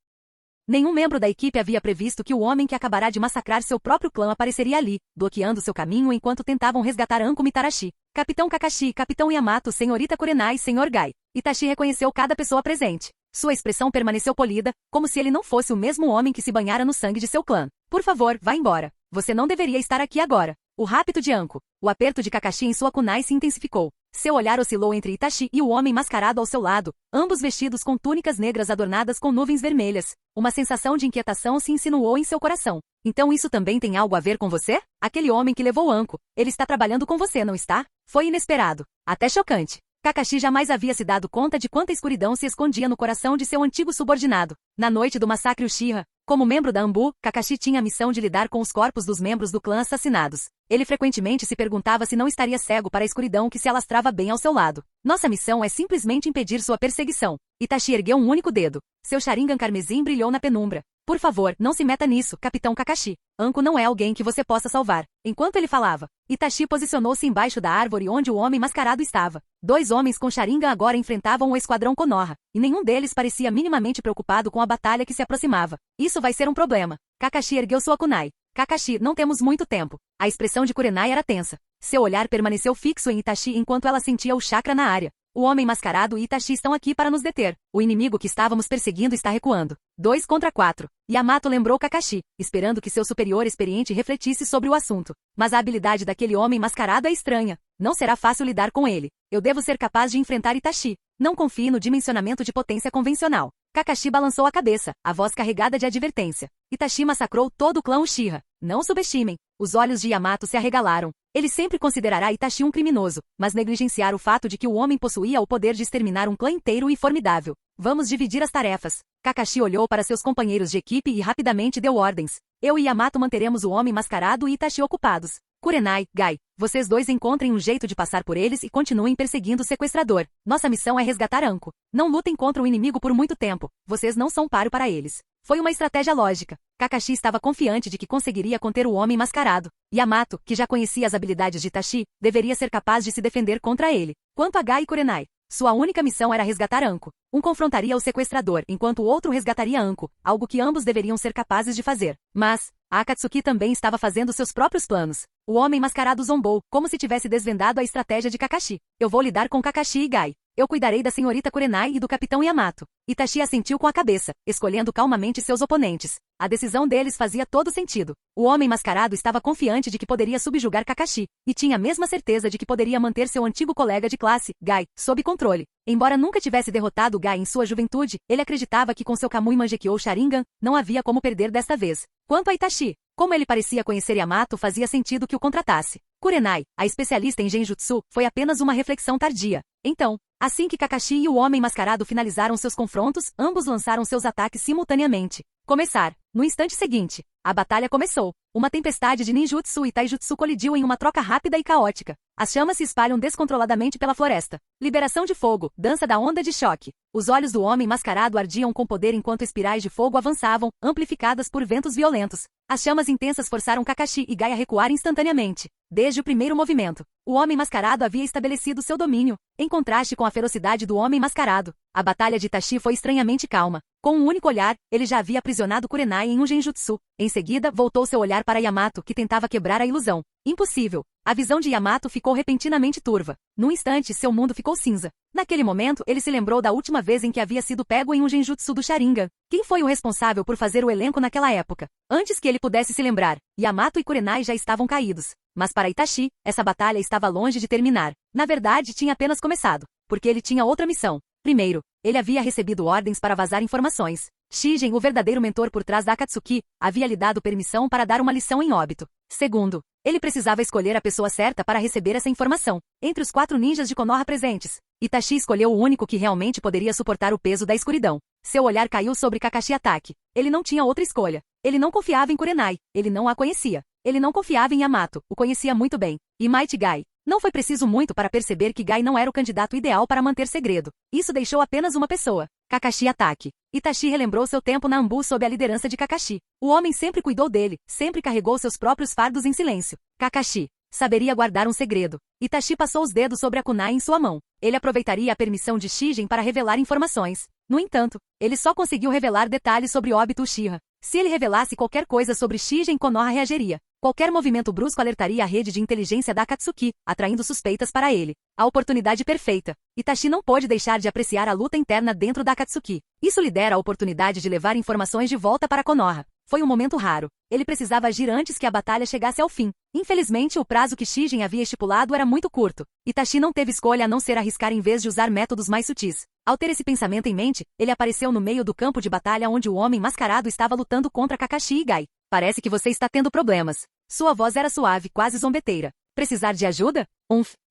Nenhum membro da equipe havia previsto que o homem que acabará de massacrar seu próprio clã apareceria ali, bloqueando seu caminho enquanto tentavam resgatar Anko Mitarashi. Capitão Kakashi, Capitão Yamato, Senhorita Kurenai, Senhor Guy. Itachi reconheceu cada pessoa presente. Sua expressão permaneceu polida, como se ele não fosse o mesmo homem que se banhara no sangue de seu clã. Por favor, vá embora. Você não deveria estar aqui agora. O rapto de Anko. O aperto de Kakashi em sua kunai se intensificou. Seu olhar oscilou entre Itachi e o homem mascarado ao seu lado, ambos vestidos com túnicas negras adornadas com nuvens vermelhas. Uma sensação de inquietação se insinuou em seu coração. Então isso também tem algo a ver com você? Aquele homem que levou Anko. Ele está trabalhando com você, não está? Foi inesperado. Até chocante. Kakashi jamais havia se dado conta de quanta escuridão se escondia no coração de seu antigo subordinado. Na noite do massacre Uchiha, como membro da Anbu, Kakashi tinha a missão de lidar com os corpos dos membros do clã assassinados. Ele frequentemente se perguntava se não estaria cego para a escuridão que se alastrava bem ao seu lado. Nossa missão é simplesmente impedir sua perseguição. Itachi ergueu um único dedo. Seu Sharingan carmesim brilhou na penumbra. Por favor, não se meta nisso, Capitão Kakashi. Anko não é alguém que você possa salvar. Enquanto ele falava, Itachi posicionou-se embaixo da árvore onde o homem mascarado estava. Dois homens com Sharingan agora enfrentavam o esquadrão Konoha, e nenhum deles parecia minimamente preocupado com a batalha que se aproximava. Isso vai ser um problema. Kakashi ergueu sua kunai. Kakashi, não temos muito tempo. A expressão de Kurenai era tensa. Seu olhar permaneceu fixo em Itachi enquanto ela sentia o chakra na área. O homem mascarado e Itachi estão aqui para nos deter. O inimigo que estávamos perseguindo está recuando. 2 contra 4. Yamato lembrou Kakashi, esperando que seu superior experiente refletisse sobre o assunto. Mas a habilidade daquele homem mascarado é estranha. Não será fácil lidar com ele. Eu devo ser capaz de enfrentar Itachi. Não confie no dimensionamento de potência convencional. Kakashi balançou a cabeça, a voz carregada de advertência. Itachi massacrou todo o clã Uchiha. Não subestimem. Os olhos de Yamato se arregalaram. Ele sempre considerará Itachi um criminoso, mas negligenciar o fato de que o homem possuía o poder de exterminar um clã inteiro e formidável. Vamos dividir as tarefas. Kakashi olhou para seus companheiros de equipe e rapidamente deu ordens. Eu e Yamato manteremos o homem mascarado e Itachi ocupados. Kurenai, Guy, vocês dois encontrem um jeito de passar por eles e continuem perseguindo o sequestrador. Nossa missão é resgatar Anko. Não lutem contra o inimigo por muito tempo. Vocês não são páreo para eles. Foi uma estratégia lógica. Kakashi estava confiante de que conseguiria conter o homem mascarado. Yamato, que já conhecia as habilidades de Itachi, deveria ser capaz de se defender contra ele. Quanto a Guy e Kurenai, sua única missão era resgatar Anko. Um confrontaria o sequestrador, enquanto o outro resgataria Anko, algo que ambos deveriam ser capazes de fazer. Mas a Akatsuki também estava fazendo seus próprios planos. O homem mascarado zombou, como se tivesse desvendado a estratégia de Kakashi. Eu vou lidar com Kakashi e Guy. Eu cuidarei da senhorita Kurenai e do capitão Yamato. Itachi assentiu com a cabeça, escolhendo calmamente seus oponentes. A decisão deles fazia todo sentido. O homem mascarado estava confiante de que poderia subjugar Kakashi, e tinha a mesma certeza de que poderia manter seu antigo colega de classe, Guy, sob controle. Embora nunca tivesse derrotado Guy em sua juventude, ele acreditava que com seu Kamui Mangekyou Sharingan, não havia como perder desta vez. Quanto a Itachi, como ele parecia conhecer Yamato, fazia sentido que o contratasse. Kurenai, a especialista em Genjutsu, foi apenas uma reflexão tardia. Então, assim que Kakashi e o homem mascarado finalizaram seus confrontos, ambos lançaram seus ataques simultaneamente. Começar. No instante seguinte, a batalha começou. Uma tempestade de ninjutsu e taijutsu colidiu em uma troca rápida e caótica. As chamas se espalham descontroladamente pela floresta. Liberação de fogo, dança da onda de choque. Os olhos do homem mascarado ardiam com poder enquanto espirais de fogo avançavam, amplificadas por ventos violentos. As chamas intensas forçaram Kakashi e Guy a recuar instantaneamente. Desde o primeiro movimento, o homem mascarado havia estabelecido seu domínio, em contraste com a ferocidade do homem mascarado. A batalha de Itachi foi estranhamente calma. Com um único olhar, ele já havia aprisionado Kurenai em um genjutsu. Em seguida, voltou seu olhar para Yamato, que tentava quebrar a ilusão. Impossível. A visão de Yamato ficou repentinamente turva. Num instante, seu mundo ficou cinza. Naquele momento, ele se lembrou da última vez em que havia sido pego em um genjutsu do Sharingan. Quem foi o responsável por fazer o elenco naquela época? Antes que ele pudesse se lembrar, Yamato e Kurenai já estavam caídos. Mas para Itachi, essa batalha estava longe de terminar. Na verdade, tinha apenas começado, porque ele tinha outra missão. Primeiro, ele havia recebido ordens para vazar informações. Shigen, o verdadeiro mentor por trás da Akatsuki, havia lhe dado permissão para dar uma lição em óbito. Segundo, ele precisava escolher a pessoa certa para receber essa informação. Entre os 4 ninjas de Konoha presentes, Itachi escolheu o único que realmente poderia suportar o peso da escuridão. Seu olhar caiu sobre Kakashi Atake. Ele não tinha outra escolha. Ele não confiava em Kurenai. Ele não a conhecia. Ele não confiava em Yamato. O conhecia muito bem. E Might Guy. Não foi preciso muito para perceber que Guy não era o candidato ideal para manter segredo. Isso deixou apenas uma pessoa. Kakashi Atake. Itachi relembrou seu tempo na Anbu sob a liderança de Kakashi. O homem sempre cuidou dele, sempre carregou seus próprios fardos em silêncio. Kakashi saberia guardar um segredo. Itachi passou os dedos sobre a kunai em sua mão. Ele aproveitaria a permissão de Shigen para revelar informações. No entanto, ele só conseguiu revelar detalhes sobre Obito Uchiha. Se ele revelasse qualquer coisa sobre Shigen, Konoha reagiria. Qualquer movimento brusco alertaria a rede de inteligência da Akatsuki, atraindo suspeitas para ele. A oportunidade perfeita. Itachi não pôde deixar de apreciar a luta interna dentro da Akatsuki. Isso lhe dera a oportunidade de levar informações de volta para Konoha. Foi um momento raro. Ele precisava agir antes que a batalha chegasse ao fim. Infelizmente, o prazo que Shigen havia estipulado era muito curto. Itachi não teve escolha a não ser arriscar em vez de usar métodos mais sutis. Ao ter esse pensamento em mente, ele apareceu no meio do campo de batalha onde o homem mascarado estava lutando contra Kakashi e Guy. Parece que você está tendo problemas. Sua voz era suave, quase zombeteira. Precisar de ajuda?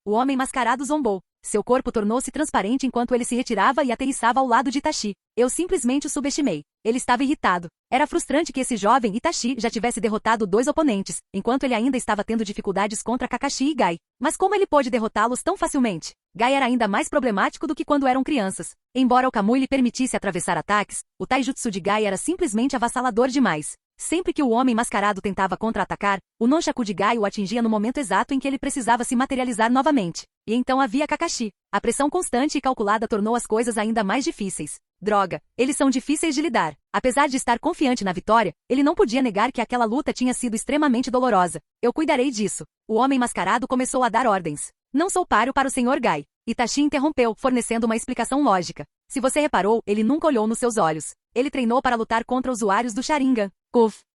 O homem mascarado zombou. Seu corpo tornou-se transparente enquanto ele se retirava e aterrissava ao lado de Itachi. Eu simplesmente o subestimei. Ele estava irritado. Era frustrante que esse jovem Itachi já tivesse derrotado 2 oponentes, enquanto ele ainda estava tendo dificuldades contra Kakashi e Guy. Mas como ele pôde derrotá-los tão facilmente? Guy era ainda mais problemático do que quando eram crianças. Embora o Kamui lhe permitisse atravessar ataques, o taijutsu de Guy era simplesmente avassalador demais. Sempre que o homem mascarado tentava contra-atacar, o nonchaku de Guy o atingia no momento exato em que ele precisava se materializar novamente. E então havia Kakashi. A pressão constante e calculada tornou as coisas ainda mais difíceis. Droga, eles são difíceis de lidar. Apesar de estar confiante na vitória, ele não podia negar que aquela luta tinha sido extremamente dolorosa. Eu cuidarei disso. O homem mascarado começou a dar ordens. Não sou páreo para o Sr. Guy. Itachi interrompeu, fornecendo uma explicação lógica. Se você reparou, ele nunca olhou nos seus olhos. Ele treinou para lutar contra usuários do Sharingan.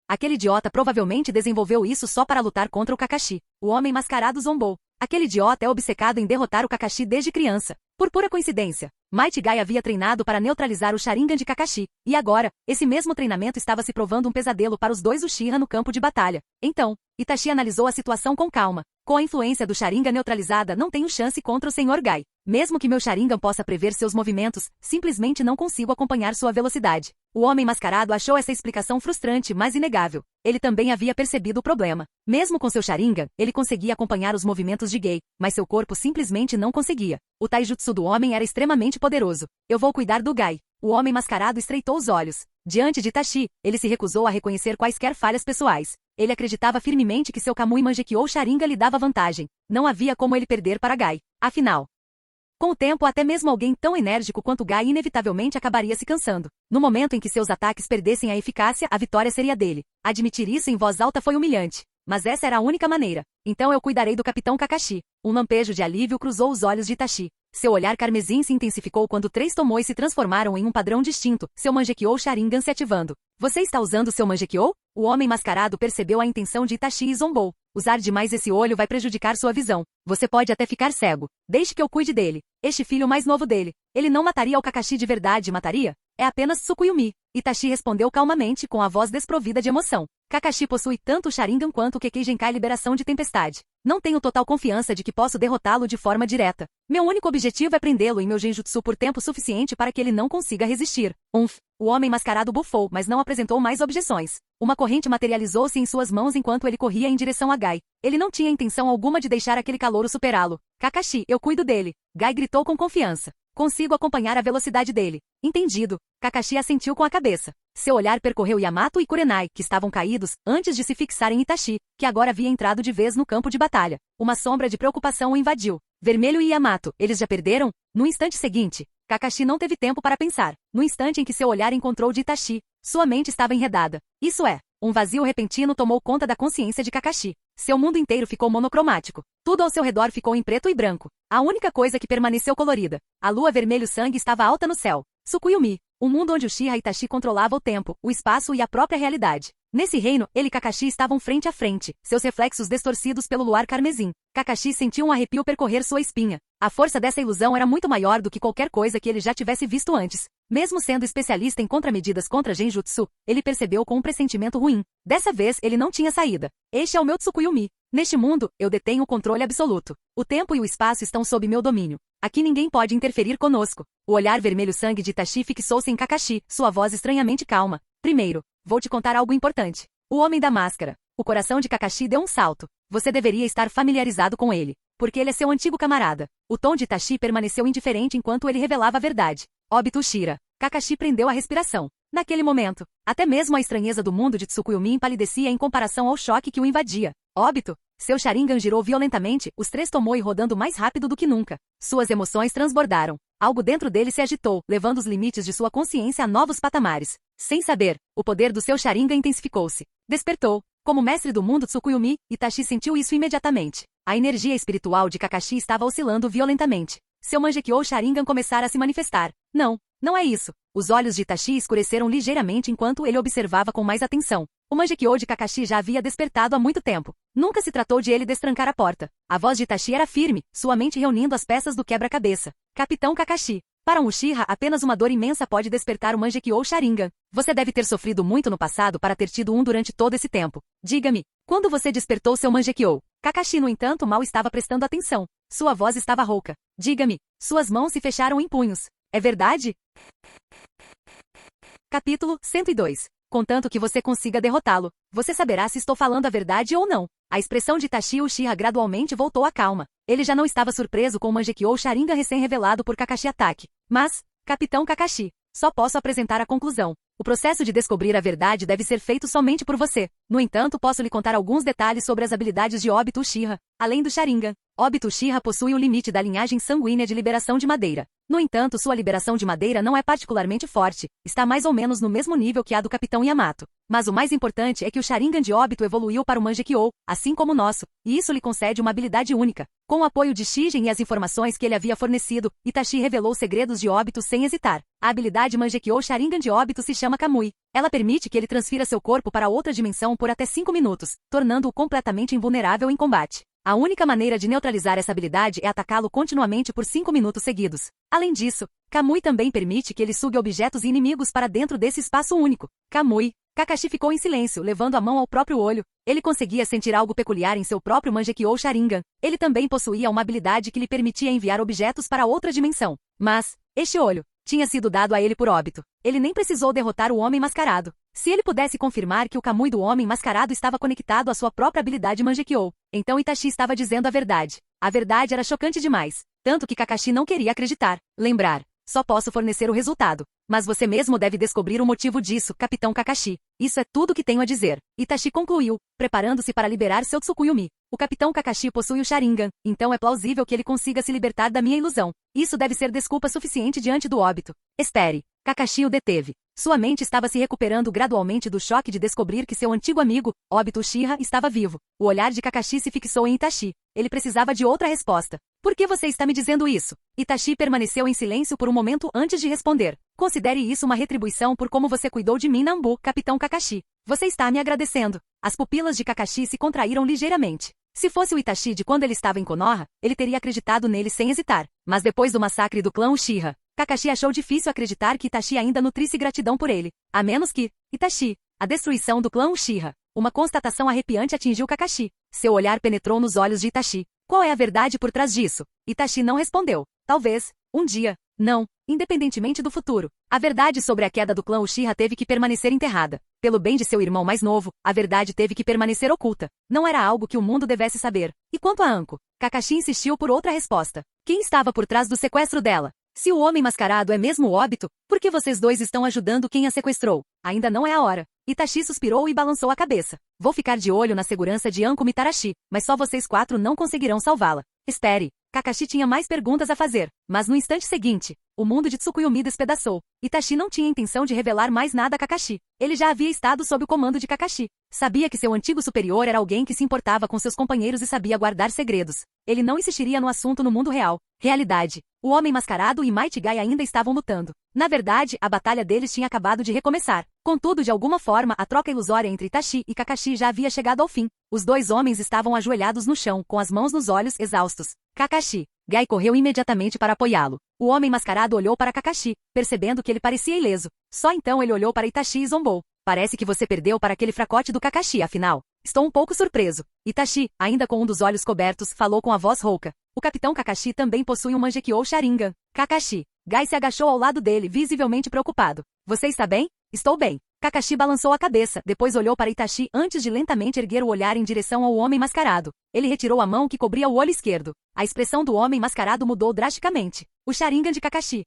Aquele idiota provavelmente desenvolveu isso só para lutar contra o Kakashi. O homem mascarado zombou. Aquele idiota é obcecado em derrotar o Kakashi desde criança. Por pura coincidência, Might Guy havia treinado para neutralizar o Sharingan de Kakashi. E agora, esse mesmo treinamento estava se provando um pesadelo para os 2 Uchiha no campo de batalha. Então, Itachi analisou a situação com calma. Com a influência do Sharingan neutralizada, não tenho chance contra o Sr. Guy. Mesmo que meu Sharingan possa prever seus movimentos, simplesmente não consigo acompanhar sua velocidade. O homem mascarado achou essa explicação frustrante, mas inegável. Ele também havia percebido o problema. Mesmo com seu Sharingan, ele conseguia acompanhar os movimentos de Guy, mas seu corpo simplesmente não conseguia. O taijutsu do homem era extremamente poderoso. Eu vou cuidar do Guy. O homem mascarado estreitou os olhos. Diante de Itachi, ele se recusou a reconhecer quaisquer falhas pessoais. Ele acreditava firmemente que seu Kamui Mangekyou Sharingan lhe dava vantagem. Não havia como ele perder para Guy. Afinal, com o tempo, até mesmo alguém tão enérgico quanto Guy inevitavelmente acabaria se cansando. No momento em que seus ataques perdessem a eficácia, a vitória seria dele. Admitir isso em voz alta foi humilhante. Mas essa era a única maneira. Então eu cuidarei do Capitão Kakashi. Um lampejo de alívio cruzou os olhos de Itachi. Seu olhar carmesim se intensificou quando 3 Tomoes se transformaram em um padrão distinto, seu Mangekyou Sharingan se ativando. Você está usando seu Mangekyou? O homem mascarado percebeu a intenção de Itachi e zombou. Usar demais esse olho vai prejudicar sua visão. Você pode até ficar cego. Deixe que eu cuide dele. Este filho mais novo dele. Ele não mataria o Kakashi de verdade, mataria? É apenas Tsukuyomi. Itachi respondeu calmamente com a voz desprovida de emoção. Kakashi possui tanto o Sharingan quanto o Kekkei Liberação de Tempestade. Não tenho total confiança de que posso derrotá-lo de forma direta. Meu único objetivo é prendê-lo em meu genjutsu por tempo suficiente para que ele não consiga resistir. O homem mascarado bufou, mas não apresentou mais objeções. Uma corrente materializou-se em suas mãos enquanto ele corria em direção a Guy. Ele não tinha intenção alguma de deixar aquele calouro superá-lo. Kakashi, eu cuido dele. Guy gritou com confiança. Consigo acompanhar a velocidade dele. Entendido. Kakashi assentiu com a cabeça. Seu olhar percorreu Yamato e Kurenai, que estavam caídos, antes de se fixar em Itachi, que agora havia entrado de vez no campo de batalha. Uma sombra de preocupação o invadiu. Vermelho e Yamato, eles já perderam? No instante seguinte, Kakashi não teve tempo para pensar. No instante em que seu olhar encontrou de Itachi, sua mente estava enredada. Isso é, Um vazio repentino tomou conta da consciência de Kakashi. Seu mundo inteiro ficou monocromático. Tudo ao seu redor ficou em preto e branco. A única coisa que permaneceu colorida. A lua vermelho-sangue estava alta no céu. Tsukuyomi, um mundo onde Uchiha Itachi controlava o tempo, o espaço e a própria realidade. Nesse reino, ele e Kakashi estavam frente a frente, seus reflexos distorcidos pelo luar carmesim. Kakashi sentiu um arrepio percorrer sua espinha. A força dessa ilusão era muito maior do que qualquer coisa que ele já tivesse visto antes. Mesmo sendo especialista em contramedidas contra Genjutsu, ele percebeu com um pressentimento ruim. Dessa vez, ele não tinha saída. Este é o meu Tsukuyomi. Neste mundo, eu detenho o controle absoluto. O tempo e o espaço estão sob meu domínio. Aqui ninguém pode interferir conosco. O olhar vermelho-sangue de Itachi fixou-se em Kakashi, sua voz estranhamente calma. Primeiro, vou te contar algo importante. O Homem da Máscara. O coração de Kakashi deu um salto. Você deveria estar familiarizado com ele, porque ele é seu antigo camarada. O tom de Itachi permaneceu indiferente enquanto ele revelava a verdade. Obito Uchiha. Kakashi prendeu a respiração. Naquele momento, até mesmo a estranheza do mundo de Tsukuyomi empalidecia em comparação ao choque que o invadia. Obito. Seu Sharingan girou violentamente, os três Tomoe rodando mais rápido do que nunca. Suas emoções transbordaram. Algo dentro dele se agitou, levando os limites de sua consciência a novos patamares. Sem saber, o poder do seu Sharingan intensificou-se. Despertou. Como mestre do mundo Tsukuyomi, Itachi sentiu isso imediatamente. A energia espiritual de Kakashi estava oscilando violentamente. Seu Mangekyou Sharingan começara a se manifestar. Não é isso. Os olhos de Itachi escureceram ligeiramente enquanto ele observava com mais atenção. O Mangekyou de Kakashi já havia despertado há muito tempo. Nunca se tratou de ele destrancar a porta. A voz de Itachi era firme, sua mente reunindo as peças do quebra-cabeça. Capitão Kakashi. Para um Uchiha, apenas uma dor imensa pode despertar o Mangekyou Sharingan. Você deve ter sofrido muito no passado para ter tido um durante todo esse tempo. Diga-me, quando você despertou seu Mangekyou? Kakashi, no entanto, mal estava prestando atenção. Sua voz estava rouca. Diga-me, suas mãos se fecharam em punhos. É verdade? Capítulo 102. Contanto que você consiga derrotá-lo, você saberá se estou falando a verdade ou não. A expressão de Itachi Uchiha gradualmente voltou à calma. Ele já não estava surpreso com o Mangekyou Sharingan recém-revelado por Kakashi Atake. Mas, Capitão Kakashi, só posso apresentar a conclusão. O processo de descobrir a verdade deve ser feito somente por você. No entanto, posso lhe contar alguns detalhes sobre as habilidades de Obito Uchiha, além do Sharingan. Obito Uchiha possui o limite da linhagem sanguínea de liberação de madeira. No entanto, sua liberação de madeira não é particularmente forte, está mais ou menos no mesmo nível que a do Capitão Yamato. Mas o mais importante é que o Sharingan de Obito evoluiu para o Mangekyou, assim como o nosso, e isso lhe concede uma habilidade única. Com o apoio de Shigen e as informações que ele havia fornecido, Itachi revelou segredos de Obito sem hesitar. A habilidade Mangekyou Sharingan de Obito se chama Kamui. Ela permite que ele transfira seu corpo para outra dimensão por até 5 minutos, tornando-o completamente invulnerável em combate. A única maneira de neutralizar essa habilidade é atacá-lo continuamente por 5 minutos seguidos. Além disso, Kamui também permite que ele sugue objetos e inimigos para dentro desse espaço único. Kamui. Kakashi ficou em silêncio, levando a mão ao próprio olho. Ele conseguia sentir algo peculiar em seu próprio Mangekyou Sharingan. Ele também possuía uma habilidade que lhe permitia enviar objetos para outra dimensão. Mas, este olho tinha sido dado a ele por Obito. Ele nem precisou derrotar o Homem Mascarado. Se ele pudesse confirmar que o Kamui do Homem Mascarado estava conectado à sua própria habilidade Mangekyou, então Itachi estava dizendo a verdade. A verdade era chocante demais, tanto que Kakashi não queria acreditar. Lembrar. Só posso fornecer o resultado. Mas você mesmo deve descobrir o motivo disso, Capitão Kakashi. Isso é tudo que tenho a dizer. Itachi concluiu, preparando-se para liberar seu Tsukuyomi. O Capitão Kakashi possui o Sharingan, então é plausível que ele consiga se libertar da minha ilusão. Isso deve ser desculpa suficiente diante do Obito. Espere. Kakashi o deteve. Sua mente estava se recuperando gradualmente do choque de descobrir que seu antigo amigo, Obito Uchiha, estava vivo. O olhar de Kakashi se fixou em Itachi. Ele precisava de outra resposta. Por que você está me dizendo isso? Itachi permaneceu em silêncio por um momento antes de responder. Considere isso uma retribuição por como você cuidou de mim na Ambu, Capitão Kakashi. Você está me agradecendo. As pupilas de Kakashi se contraíram ligeiramente. Se fosse o Itachi de quando ele estava em Konoha, ele teria acreditado nele sem hesitar. Mas depois do massacre do clã Uchiha, Kakashi achou difícil acreditar que Itachi ainda nutrisse gratidão por ele. A menos que, Itachi, a destruição do clã Uchiha. Uma constatação arrepiante atingiu Kakashi. Seu olhar penetrou nos olhos de Itachi. Qual é a verdade por trás disso? Itachi não respondeu. Talvez, um dia. Não, independentemente do futuro. A verdade sobre a queda do clã Uchiha teve que permanecer enterrada. Pelo bem de seu irmão mais novo, a verdade teve que permanecer oculta. Não era algo que o mundo devesse saber. E quanto a Anko? Kakashi insistiu por outra resposta. Quem estava por trás do sequestro dela? Se o Homem Mascarado é mesmo o Obito, por que vocês dois estão ajudando quem a sequestrou? Ainda não é a hora. Itachi suspirou e balançou a cabeça. Vou ficar de olho na segurança de Anko Mitarashi, mas só vocês 4 não conseguirão salvá-la. Espere. Kakashi tinha mais perguntas a fazer, mas no instante seguinte, o mundo de Tsukuyomi despedaçou. Itachi não tinha intenção de revelar mais nada a Kakashi. Ele já havia estado sob o comando de Kakashi. Sabia que seu antigo superior era alguém que se importava com seus companheiros e sabia guardar segredos. Ele não insistiria no assunto no mundo real. Realidade. O Homem Mascarado e Might Guy ainda estavam lutando. Na verdade, a batalha deles tinha acabado de recomeçar. Contudo, de alguma forma, a troca ilusória entre Itachi e Kakashi já havia chegado ao fim. Os dois homens estavam ajoelhados no chão, com as mãos nos olhos, exaustos. Kakashi. Guy correu imediatamente para apoiá-lo. O Homem Mascarado olhou para Kakashi, percebendo que ele parecia ileso. Só então ele olhou para Itachi e zombou. Parece que você perdeu para aquele fracote do Kakashi, afinal. Estou um pouco surpreso. Itachi, ainda com um dos olhos cobertos, falou com a voz rouca. O Capitão Kakashi também possui um Mangekyou Sharingan. Kakashi. Guy se agachou ao lado dele, visivelmente preocupado. Você está bem? Estou bem. Kakashi balançou a cabeça, depois olhou para Itachi antes de lentamente erguer o olhar em direção ao Homem Mascarado. Ele retirou a mão que cobria o olho esquerdo. A expressão do Homem Mascarado mudou drasticamente. O Sharingan de Kakashi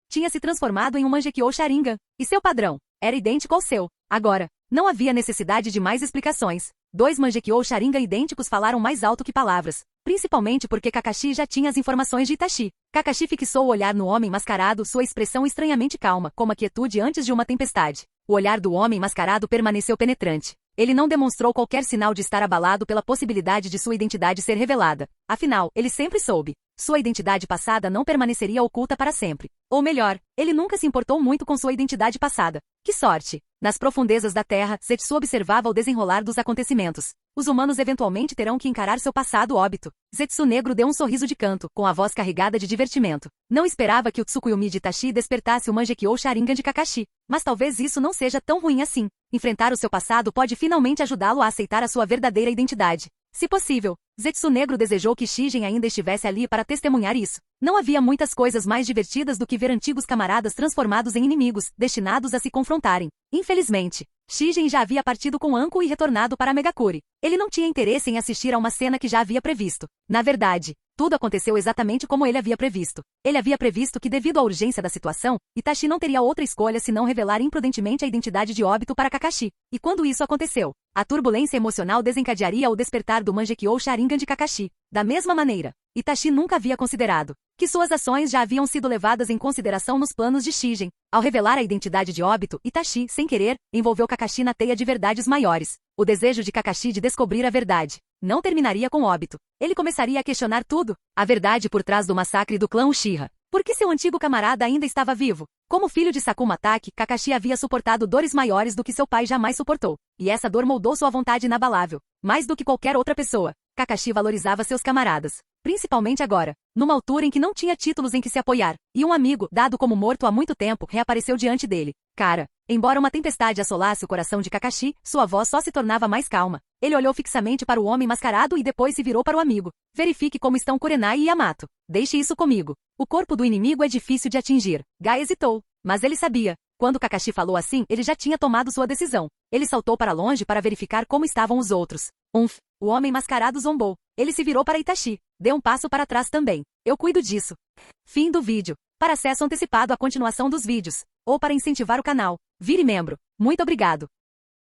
tinha se transformado em um Mangekyou Sharingan, e seu padrão era idêntico ao seu. Agora, não havia necessidade de mais explicações. Dois Mangekyou Sharingan idênticos falaram mais alto que palavras, principalmente porque Kakashi já tinha as informações de Itachi. Kakashi fixou o olhar no Homem Mascarado, sua expressão estranhamente calma, como a quietude antes de uma tempestade. O olhar do Homem Mascarado permaneceu penetrante. Ele não demonstrou qualquer sinal de estar abalado pela possibilidade de sua identidade ser revelada. Afinal, ele sempre soube. Sua identidade passada não permaneceria oculta para sempre. Ou melhor, ele nunca se importou muito com sua identidade passada. Que sorte! Nas profundezas da Terra, Zetsu observava o desenrolar dos acontecimentos. Os humanos eventualmente terão que encarar seu passado óbito. Zetsu Negro deu um sorriso de canto, com a voz carregada de divertimento. Não esperava que o Tsukuyomi de Itachi despertasse o Mangekyou Sharingan de Kakashi. Mas talvez isso não seja tão ruim assim. Enfrentar o seu passado pode finalmente ajudá-lo a aceitar a sua verdadeira identidade. Se possível, Zetsu Negro desejou que Shigen ainda estivesse ali para testemunhar isso. Não havia muitas coisas mais divertidas do que ver antigos camaradas transformados em inimigos, destinados a se confrontarem. Infelizmente, Shigen já havia partido com Anko e retornado para Megakuri. Ele não tinha interesse em assistir a uma cena que já havia previsto. Na verdade, tudo aconteceu exatamente como ele havia previsto. Ele havia previsto que, devido à urgência da situação, Itachi não teria outra escolha senão revelar imprudentemente a identidade de Obito para Kakashi. E quando isso aconteceu, a turbulência emocional desencadearia o despertar do Mangekyou Sharingan de Kakashi. Da mesma maneira, Itachi nunca havia considerado que suas ações já haviam sido levadas em consideração nos planos de Shigen. Ao revelar a identidade de Obito, Itachi, sem querer, envolveu Kakashi na teia de verdades maiores. O desejo de Kakashi de descobrir a verdade não terminaria com Obito. Ele começaria a questionar tudo. A verdade por trás do massacre do clã Uchiha. Por que seu antigo camarada ainda estava vivo? Como filho de Sakuma Taki, Kakashi havia suportado dores maiores do que seu pai jamais suportou. E essa dor moldou sua vontade inabalável. Mais do que qualquer outra pessoa, Kakashi valorizava seus camaradas. Principalmente agora, numa altura em que não tinha títulos em que se apoiar, e um amigo, dado como morto há muito tempo, reapareceu diante dele. Cara, embora uma tempestade assolasse o coração de Kakashi, sua voz só se tornava mais calma. Ele olhou fixamente para o Homem Mascarado e depois se virou para o amigo. Verifique como estão Kurenai e Yamato. Deixe isso comigo. O corpo do inimigo é difícil de atingir. Gai hesitou, mas ele sabia. Quando Kakashi falou assim, ele já tinha tomado sua decisão. Ele saltou para longe para verificar como estavam os outros. O Homem Mascarado zombou. Ele se virou para Itachi. Deu um passo para trás também. Eu cuido disso. Fim do vídeo. Para acesso antecipado à continuação dos vídeos, ou para incentivar o canal, vire membro. Muito obrigado.